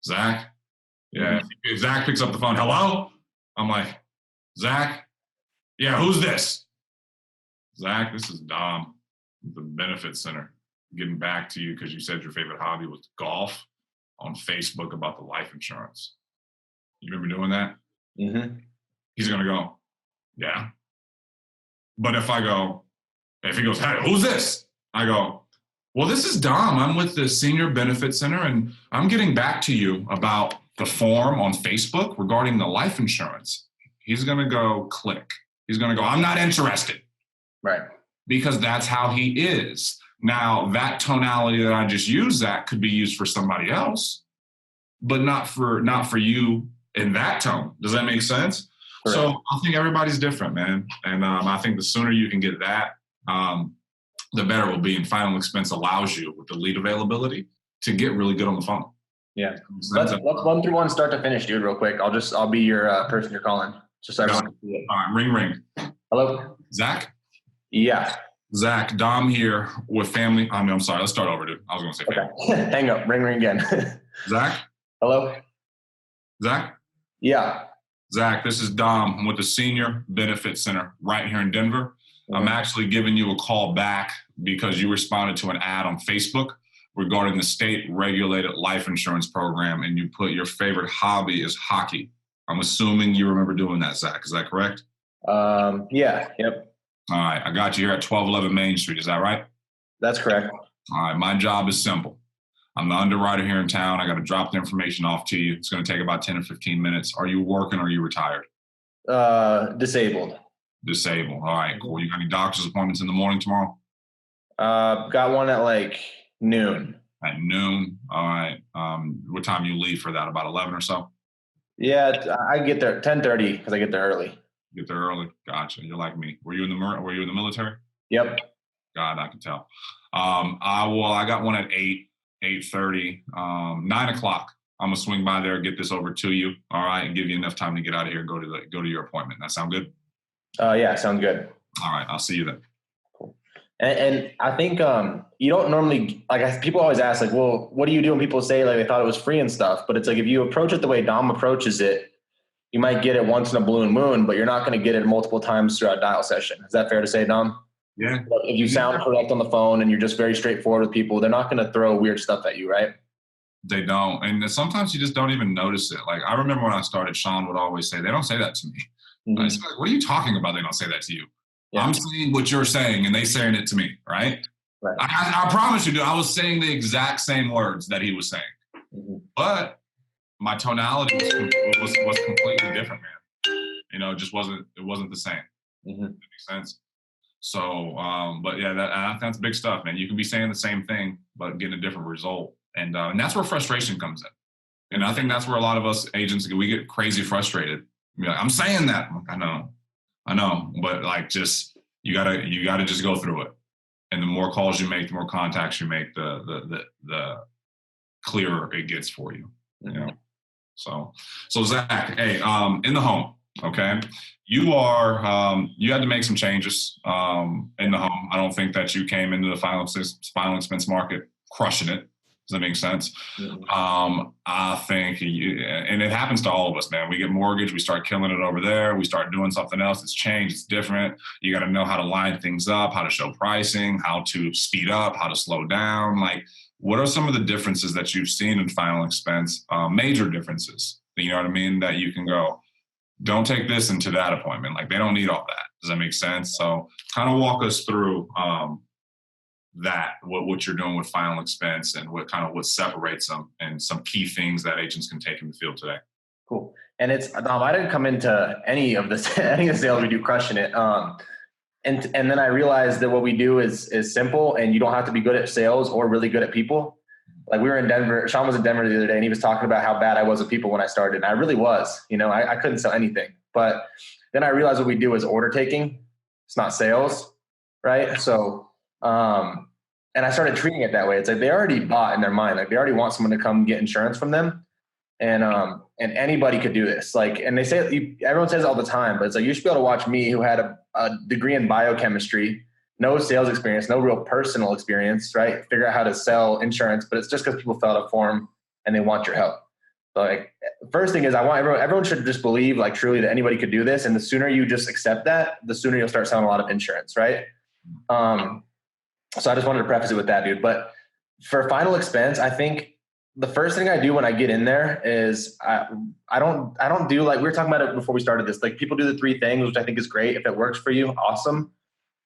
Zach, yeah. If Zach picks up the phone, hello? I'm like, Zach? Yeah, who's this? Zach, this is Dom, the Benefit Center. Getting back to you because you said your favorite hobby was golf on Facebook about the life insurance. You remember doing that? Mm-hmm. He's going to go, yeah. But if he goes, hey, who's this? I go, well, this is Dom. I'm with the Senior Benefit Center, and I'm getting back to you about the form on Facebook regarding the life insurance. He's going to go click. He's going to go, I'm not interested. Right. Because that's how he is. Now, that tonality that I just used, that could be used for somebody else, but not for you in that tone. Does that make sense? Correct. So I think everybody's different, man. And I think the sooner you can get that, the better it will be. And Final Expense allows you, with the lead availability, to get really good on the phone. Yeah. Let's run through one start to finish, dude, real quick. I'll be your person you're calling. Just so everyone can see it. All right, ring. Hello? Zach? Yeah. Zach, Dom here with family. I'm sorry. Let's start over, dude. I was going to say family. Okay. Hang up. Ring again. Zach? Hello? Zach? Yeah. Zach, this is Dom. I'm with the Senior Benefit Center right here in Denver. I'm actually giving you a call back because you responded to an ad on Facebook regarding the state-regulated life insurance program, and you put your favorite hobby is hockey. I'm assuming you remember doing that, Zach. Is that correct? Yeah. Yep. All right. I got you here at 1211 Main Street. Is that right? That's correct. All right. My job is simple. I'm the underwriter here in town. I got to drop the information off to you. It's going to take about 10 or 15 minutes. Are you working or are you retired? Disabled. Disabled. All right. Cool. You got any doctor's appointments in the morning tomorrow? Got one at like noon. At noon. All right. What time you leave for that? About 11 or so? Yeah, I get there at 10:30 because I get there early. Get there early. Gotcha. You're like me. Were you in the military? Yep. God, I can tell. I got one at 8:30, 9 o'clock. I'm gonna swing by there, get this over to you. All right, and give you enough time to get out of here and go to your appointment. That sound good? Yeah, sounds good. All right, I'll see you then. Cool. And I think you don't normally people always ask like, well, what do you do when people say like they thought it was free and stuff? But it's like if you approach it the way Dom approaches it, you might get it once in a blue moon, but you're not going to get it multiple times throughout a dial session. Is that fair to say, Dom? Yeah. If you sound correct on the phone and you're just very straightforward with people, they're not going to throw weird stuff at you, right? They don't. And sometimes you just don't even notice it. Like I remember when I started, Sean would always say, they don't say that to me. Mm-hmm. I was like, what are you talking about? They don't say that to you. Yeah. I'm saying what you're saying and they saying it to me, right? Right. I promise you, dude, I was saying the exact same words that he was saying. Mm-hmm. But my tonality was completely different, man. You know, it wasn't the same. Mm-hmm. That makes sense. So, but yeah, that's big stuff, man. You can be saying the same thing, but getting a different result. And that's where frustration comes in. And I think that's where a lot of us agents, we get crazy frustrated. Like, I'm saying that. I know. But like, just, you gotta just go through it. And the more calls you make, the more contacts you make, the clearer it gets for you. You know? So Zach, hey, in the home, okay, you had to make some changes in the home. I don't think that you came into the final expense market crushing it. Does that make sense? Mm-hmm. I think and it happens to all of us, man. We get mortgage, we start killing it over there. We start doing something else. It's changed. It's different. You got to know how to line things up, how to show pricing, how to speed up, how to slow down. Like, what are some of the differences that you've seen in final expense? Major differences, you know what I mean? That you can go, don't take this into that appointment. Like, they don't need all that. Does that make sense? So kind of walk us through what you're doing with final expense and what separates them and some key things that agents can take in the field today. Cool. And it's, I didn't come into any of the sales we do crushing it. And then I realized that what we do is simple, and you don't have to be good at sales or really good at people. Like, we were in Denver, Sean was in Denver the other day, and he was talking about how bad I was with people when I started. And I really was, I couldn't sell anything. But then I realized what we do is order taking. It's not sales, right? So, and I started treating it that way. It's like they already bought in their mind. Like, they already want someone to come get insurance from them. And anybody could do this. Like, and they say, everyone says it all the time, but it's like, you should be able to watch me, who had a degree in biochemistry, no sales experience, no real personal experience, right? Figure out how to sell insurance, but it's just because people filled out a form and they want your help. So, like, first thing is, I want everyone should just believe, like, truly that anybody could do this. And the sooner you just accept that, the sooner you'll start selling a lot of insurance, right? So I just wanted to preface it with that, dude. But for final expense, I think the first thing I do when I get in there is I don't do, like, we were talking about it before we started this, like, people do the 3 things, which I think is great. If it works for you, awesome.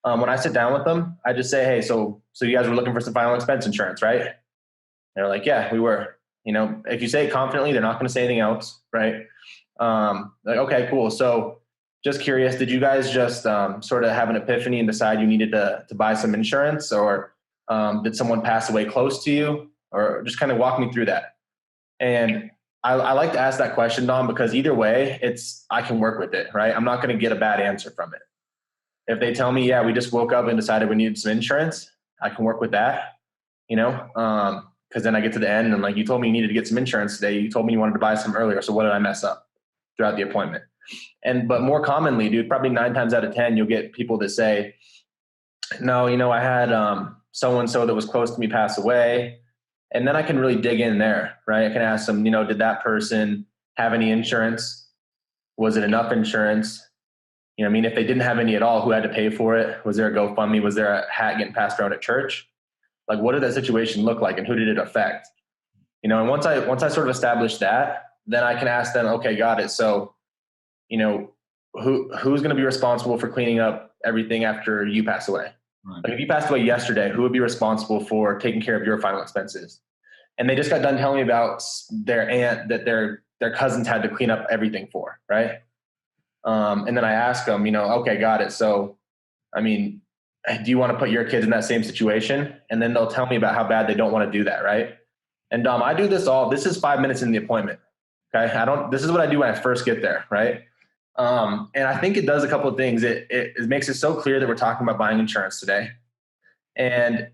When I sit down with them, I just say, hey, so you guys were looking for some final expense insurance, right? And they're like, yeah, we were. If you say it confidently, they're not going to say anything else, right? Like, okay, cool. So just curious, did you guys just sort of have an epiphany and decide you needed to buy some insurance, or did someone pass away close to you? Or just kind of walk me through that. And I like to ask that question, Dom, because either way, I can work with it, right? I'm not going to get a bad answer from it. If they tell me, yeah, we just woke up and decided we needed some insurance, I can work with that, because then I get to the end and, like, you told me you needed to get some insurance today. You told me you wanted to buy some earlier. So what did I mess up throughout the appointment? But more commonly, dude, probably 9 times out of 10, you'll get people that say, no, I had so-and-so that was close to me pass away. And then I can really dig in there, right? I can ask them, did that person have any insurance? Was it enough insurance? If they didn't have any at all, who had to pay for it? Was there a GoFundMe? Was there a hat getting passed around at church? Like, what did that situation look like, and who did it affect? And once I sort of establish that, then I can ask them, okay, got it. So, who's going to be responsible for cleaning up everything after you pass away? Right. Like, if you passed away yesterday, who would be responsible for taking care of your final expenses? And they just got done telling me about their aunt that their cousins had to clean up everything for, right? And then I ask them, okay, got it. So, do you want to put your kids in that same situation? And then they'll tell me about how bad they don't want to do that, right? And Dom, I do this is 5 minutes in the appointment. Okay. This is what I do when I first get there. Right. And I think it does a couple of things. It makes it so clear that we're talking about buying insurance today. And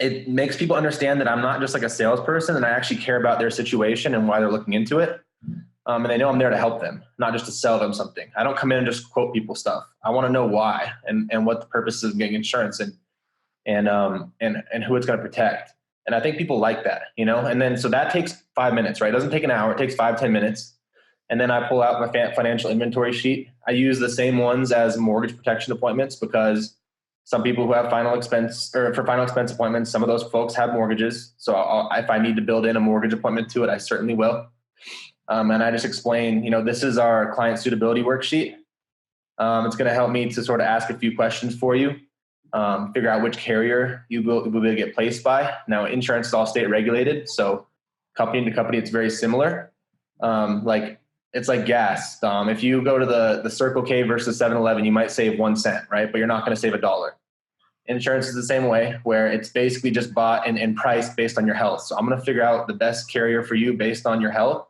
it makes people understand that I'm not just like a salesperson, and I actually care about their situation and why they're looking into it. And they know I'm there to help them, not just to sell them something. I don't come in and just quote people stuff. I want to know why and what the purpose is of getting insurance and who it's going to protect. And I think people like that, and then, so that takes 5 minutes, right? It doesn't take an hour. It takes 5-10 minutes. And then I pull out my financial inventory sheet. I use the same ones as mortgage protection appointments, because some people who have final expense appointments, some of those folks have mortgages. So if I need to build in a mortgage appointment to it, I certainly will. And I just explain, this is our client suitability worksheet. It's going to help me to sort of ask a few questions for you, figure out which carrier you will be able to get placed by. Now, insurance is all state regulated, so company to company, it's very similar. It's like gas. If you go to the Circle K versus 7-Eleven, you might save 1 cent, right? But you're not going to save $1. Insurance is the same way, where it's basically just bought and priced based on your health. So I'm going to figure out the best carrier for you based on your health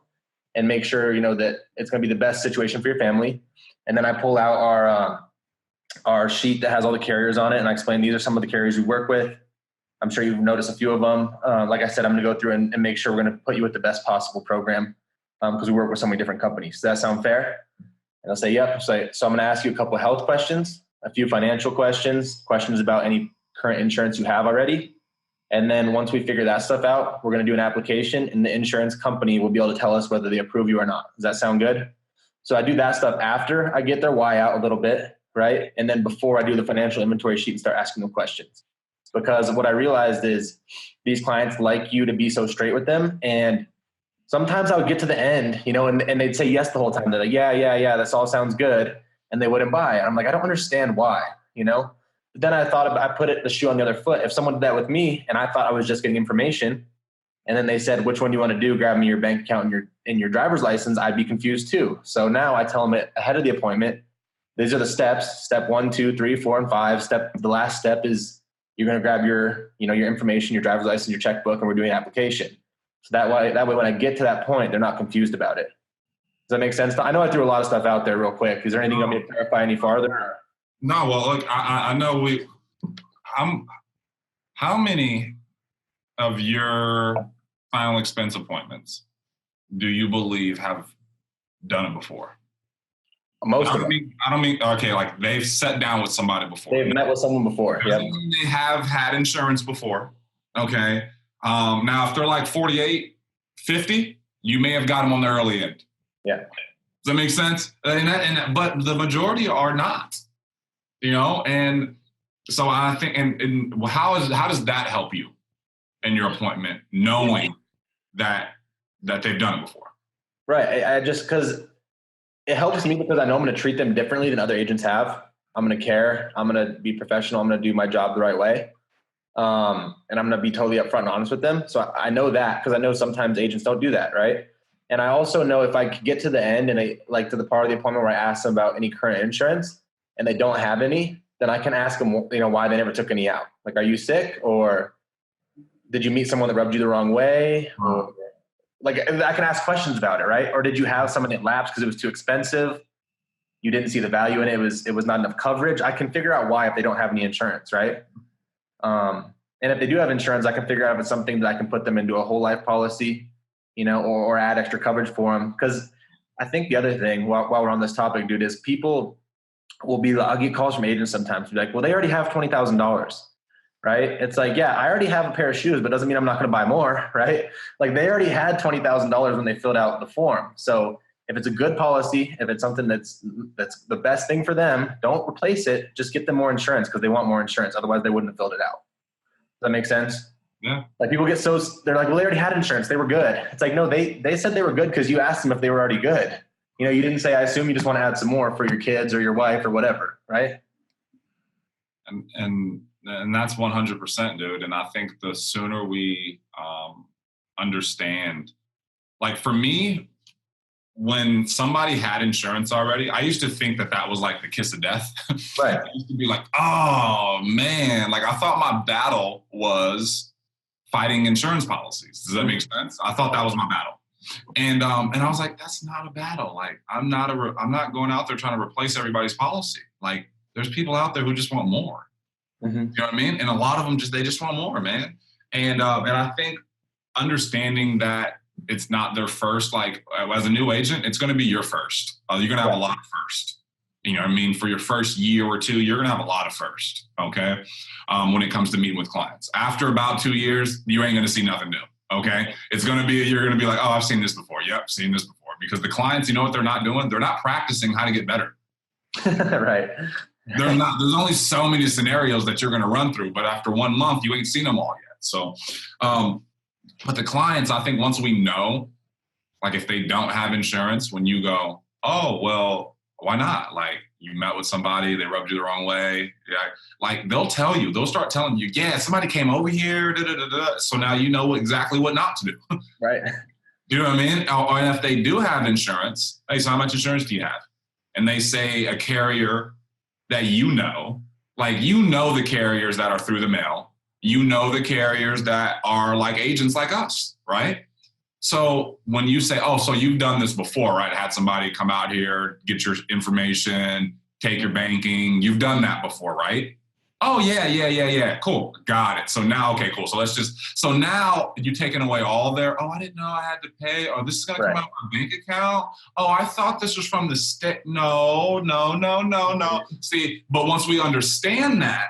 and make sure, that it's going to be the best situation for your family. And then I pull out our sheet that has all the carriers on it, and I explain these are some of the carriers we work with. I'm sure you've noticed a few of them. Like I said, I'm going to go through and make sure we're going to put you with the best possible program, because we work with so many different companies. Does that sound fair? And I'll say, yep. So I'm going to ask you a couple of health questions, a few financial questions about any current insurance you have already. And then once we figure that stuff out, we're going to do an application, and the insurance company will be able to tell us whether they approve you or not. Does that sound good? So I do that stuff after I get their why out a little bit, right? And then before I do the financial inventory sheet and start asking them questions. Because what I realized is these clients like you to be so straight with them. And sometimes I would get to the end, and they'd say yes the whole time. They're like, yeah, this all sounds good. And they wouldn't buy it. I'm like, I don't understand why, But then I put the shoe on the other foot. If someone did that with me and I thought I was just getting information, and then they said, which one do you want to do? Grab me your bank account and your driver's license, I'd be confused too. So now I tell them ahead of the appointment, these are the steps, step 1, 2, 3, 4, and 5. The last step is you're going to grab your information, your driver's license, your checkbook, and we're doing an application. So that way, when I get to that point, they're not confused about it. Does that make sense? I know I threw a lot of stuff out there real quick. Is there anything you want me to clarify any farther? No, well, look, I know how many of your final expense appointments do you believe have done it before? Most of them. I don't mean, okay, like they've sat down with somebody before. They've met with someone before. Yep. They have had insurance before. Okay. Now, if they're like 48, 50, you may have got them on the early end. Yeah. Does that make sense? But the majority are not, and so I think, and how does that help you in your appointment, knowing that they've done it before? Right. I just, because it helps me because I know I'm going to treat them differently than other agents have. I'm going to care. I'm going to be professional. I'm going to do my job the right way. And I'm going to be totally upfront and honest with them. So I know that because I know sometimes agents don't do that. Right. And I also know if I could get to the end and to the part of the appointment where I ask them about any current insurance and they don't have any, then I can ask them, why they never took any out. Like, are you sick, or did you meet someone that rubbed you the wrong way? Or, like, I can ask questions about it, right? Or did you have someone that lapsed because it was too expensive? You didn't see the value in it. It was not enough coverage. I can figure out why if they don't have any insurance, right? And if they do have insurance, I can figure out if it's something that I can put them into a whole life policy, or add extra coverage for them. Because I think the other thing, while we're on this topic, dude, is people I'll get calls from agents sometimes be like, well, they already have $20,000. Right? It's like, yeah, I already have a pair of shoes, but doesn't mean I'm not going to buy more, right? Like, they already had $20,000 when they filled out the form. So if it's a good policy, if it's something that's the best thing for them, don't replace it. Just get them more insurance because they want more insurance. Otherwise, they wouldn't have filled it out. Does that make sense? Yeah. Like, people they're like, well, they already had insurance. They were good. It's like, no, they said they were good because you asked them if they were already good. You didn't say, I assume you just want to add some more for your kids or your wife or whatever, right? And that's 100%, dude. And I think the sooner we understand, like, for me, when somebody had insurance already, I used to think that was like the kiss of death. Right. I used to be like, oh man, like I thought my battle was fighting insurance policies. Does that make sense? I thought that was my battle. And I was like, that's not a battle. Like, I'm not going out there trying to replace everybody's policy. Like, there's people out there who just want more. Mm-hmm. You know what I mean? And a lot of them they just want more, man. And I think understanding that it's not their first, like as a new agent, it's going to be your first. You're going to have a lot of first. You know what I mean? For your first year or two, you're going to have a lot of first, okay? When it comes to meeting with clients. After about 2 years, you ain't going to see nothing new, okay? It's going to be, you're going to be like, oh, I've seen this before. Yep, seen this before. Because the clients, you know what they're not doing? They're not practicing how to get better. Right. They're not. There's only so many scenarios that you're going to run through, but after 1 month, you ain't seen them all yet. So, but the clients, I think once we know, like if they don't have insurance, when you go, oh, well, why not? Like you met with somebody, they rubbed you the wrong way. Yeah. Like they'll start telling you, yeah, somebody came over here. Da, da, da, da. So now you know exactly what not to do. Right. You know what I mean? Or if they do have insurance, hey, so how much insurance do you have? And they say a carrier that like the carriers that are through the mail, the carriers that are like agents like us, right? So when you say, oh, so you've done this before, right? Had somebody come out here, get your information, take your banking. You've done that before, right? Oh, yeah. Cool. Got it. So now, okay, cool. So now you're taking away all their, oh, I didn't know I had to pay. Oh, this is going to come out of my bank account. Oh, I thought this was from the state. No. See, but once we understand that,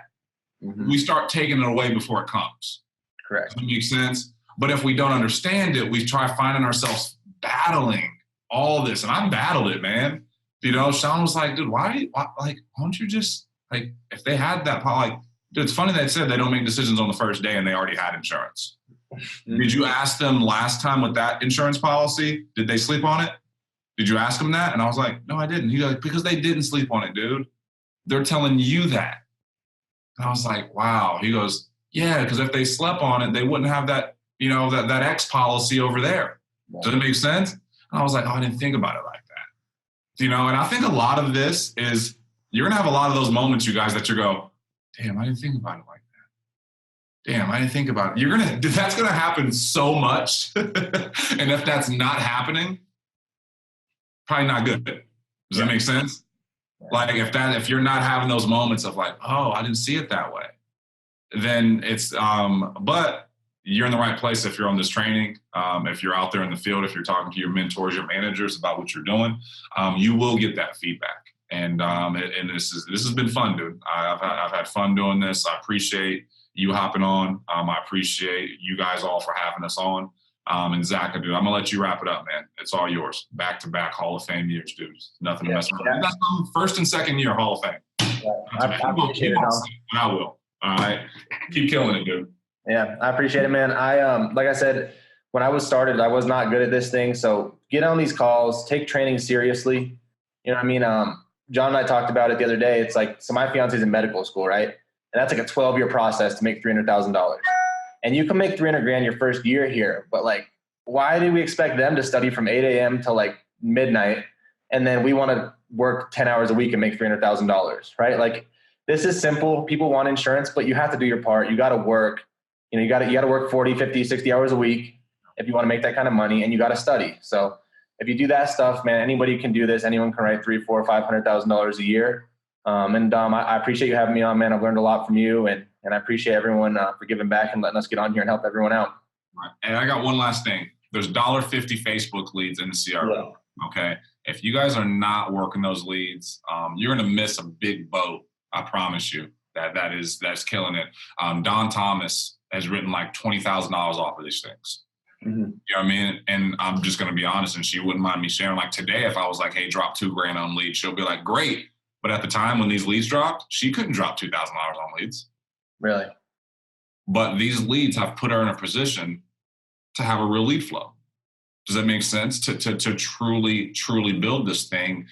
we start taking it away before it comes. Correct. Does that make sense? But if we don't understand it, we try finding ourselves battling all this. And I battled it, man. You know, Sean was like, dude, why don't you just, like, if they had that, like, dude, it's funny they said they don't make decisions on the first day and they already had insurance. Did you ask them last time with that insurance policy, did they sleep on it? Did you ask them that? And I was like, no, I didn't. He goes, because they didn't sleep on it, dude. They're telling you that. And I was like, wow. He goes, yeah, because if they slept on it, they wouldn't have that, you know, that X policy over there. Does it make sense? And I was like, oh, I didn't think about it like that. You know, and I think a lot of this is, you're going to have a lot of those moments, you guys, that you go, damn, I didn't think about it like that. Damn, I didn't think about it. That's going to happen so much. And if that's not happening, probably not good. Does that make sense? Like if you're not having those moments of like, oh, I didn't see it that way, then it's, but you're in the right place if you're on this training. If you're out there in the field, if you're talking to your mentors, your managers about what you're doing, you will get that feedback. And this has been fun, dude. I've had fun doing this. I appreciate you hopping on. I appreciate you guys all for having us on. And Zach, dude, I'm gonna let you wrap it up, man. It's all yours. Back-to-back Hall of Fame years, dude. Nothing to mess around. First and second year Hall of Fame. Yeah, I appreciate it. I will. All right. Keep killing it, dude. Yeah, I appreciate it, man. Like I said, when I was started, I was not good at this thing. So get on these calls, take training seriously. You know what I mean? John and I talked about it the other day. It's like, so my fiance's in medical school, right? And that's like a 12-year process to make $300,000. And you can make $300,000 your first year here, but like, why do we expect them to study from 8 a.m. to like midnight? And then we want to work 10 hours a week and make $300,000, right? Like, this is simple. People want insurance, but you have to do your part. You got to work. You know, you got to work 40, 50, 60 hours a week if you want to make that kind of money, and you got to study. So if you do that stuff, man, anybody can do this. Anyone can write $300,000, $400,000, $500,000 a year. I appreciate you having me on, man. I've learned a lot from you, and I appreciate everyone for giving back and letting us get on here and help everyone out. Right. And I got one last thing. There's $1.50 Facebook leads in the CRM. Yeah. Okay. If you guys are not working those leads, you're going to miss a big boat. I promise you that's killing it. Don Thomas has written like $20,000 off of these things. Mm-hmm. You know what I mean? And I'm just going to be honest, and she wouldn't mind me sharing. Like today, if I was like, hey, drop $2,000 on leads, she'll be like, great. But at the time when these leads dropped, she couldn't drop $2,000 on leads. Really? But these leads have put her in a position to have a real lead flow. Does that make sense? To truly build this thing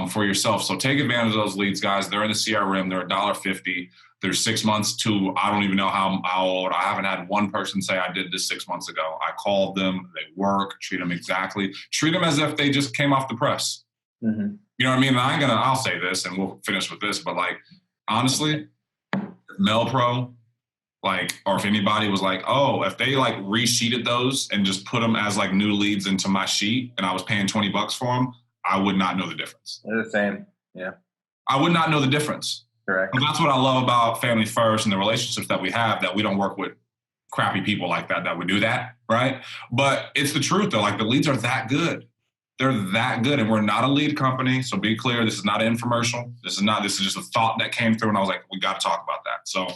for yourself. So take advantage of those leads, guys. They're in the CRM. They're $1.50. They're 6 months to, I don't even know how old. I haven't had one person say I did this 6 months ago. I called them. They work. Treat them exactly. Treat them as if they just came off the press. Mm-hmm. You know what I mean? I'll say this and we'll finish with this, but like, honestly, MelPro, like, or if anybody was like, oh, if they like resheeted those and just put them as like new leads into my sheet and I was paying $20 for them, I would not know the difference. They're the same. Yeah. I would not know the difference. Correct. And that's what I love about Family First and the relationships that we have, that we don't work with crappy people like that would do that, right? But it's the truth though. Like, the leads are that good. They're that good, and we're not a lead company. So be clear, this is not an infomercial. This is just a thought that came through, and I was like, we got to talk about that. So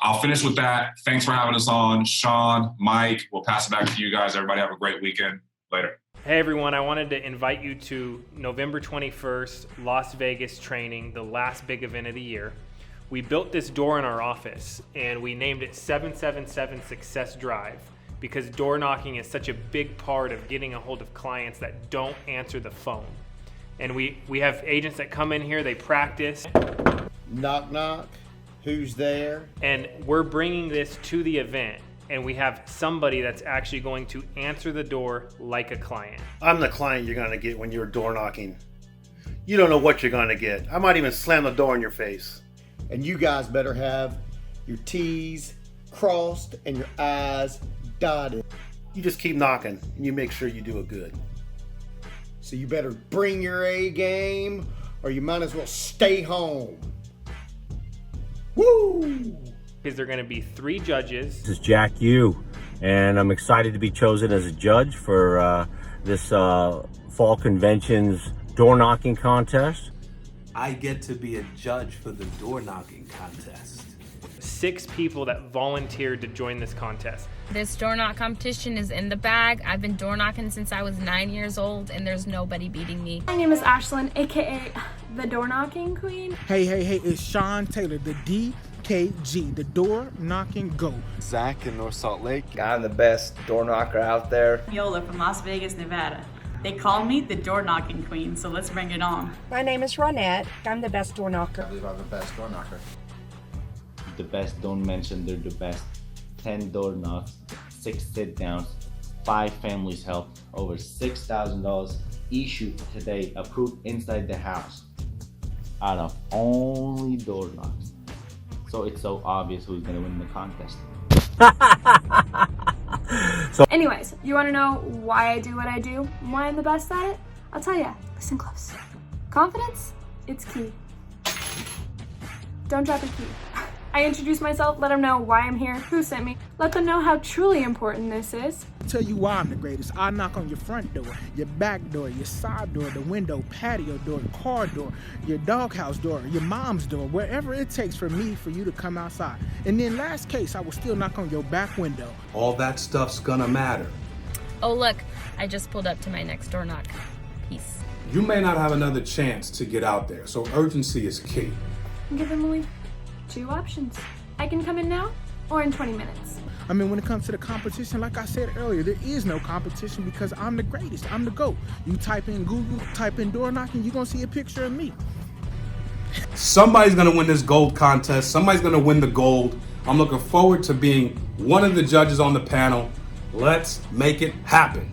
I'll finish with that. Thanks for having us on, Sean, Mike. We'll pass it back to you guys. Everybody have a great weekend. Later. Hey everyone, I wanted to invite you to November 21st, Las Vegas training, the last big event of the year. We built this door in our office and we named it 777 Success Drive, because door knocking is such a big part of getting a hold of clients that don't answer the phone. And we have agents that come in here, they practice. Knock, knock. Who's there? And we're bringing this to the event, and we have somebody that's actually going to answer the door like a client. I'm the client you're gonna get when you're door knocking. You don't know what you're gonna get. I might even slam the door in your face. And you guys better have your T's crossed and your I's dotted. You just keep knocking and you make sure you do it good. So you better bring your A game or you might as well stay home. Woo! Because there are going to be 3 judges. This is Jack Yu, and I'm excited to be chosen as a judge for this fall convention's door knocking contest. I get to be a judge for the door knocking contest. 6 people that volunteered to join this contest. This door knock competition is in the bag. I've been door knocking since I was 9 years old, and there's nobody beating me. My name is Ashlyn, aka the door knocking queen. Hey, it's Sean Taylor, the DKG, the door knocking GOAT. Zach in North Salt Lake. I'm the best door knocker out there. Yola from Las Vegas, Nevada. They call me the door knocking queen, so let's bring it on. My name is Ronette. I'm the best door knocker. I believe I'm the best door knocker. The best don't mention they're the best. 10 door knocks, 6 sit downs, 5 families help, over $6,000 issued today, approved inside the house, out of only door knocks. So it's so obvious who's gonna win the contest. Anyways, you wanna know why I do what I do? Why I'm the best at it? I'll tell ya. Listen close. Confidence, it's key. Don't drop a key. I introduce myself, let them know why I'm here, who sent me, let them know how truly important this is. I'll tell you why I'm the greatest. I knock on your front door, your back door, your side door, the window, patio door, car door, your doghouse door, your mom's door, wherever it takes for you to come outside. And then last case, I will still knock on your back window. All that stuff's gonna matter. Oh look, I just pulled up to my next door knock. Peace. You may not have another chance to get out there, so urgency is key. Give Emily 2 options. I can come in now or in 20 minutes. I mean, when it comes to the competition, like I said earlier, there is no competition because I'm the greatest. I'm the GOAT. You type in Google, type in door knocking, you're going to see a picture of me. Somebody's gonna win this gold contest. Somebody's gonna win the gold. I'm looking forward to being one of the judges on the panel. Let's make it happen.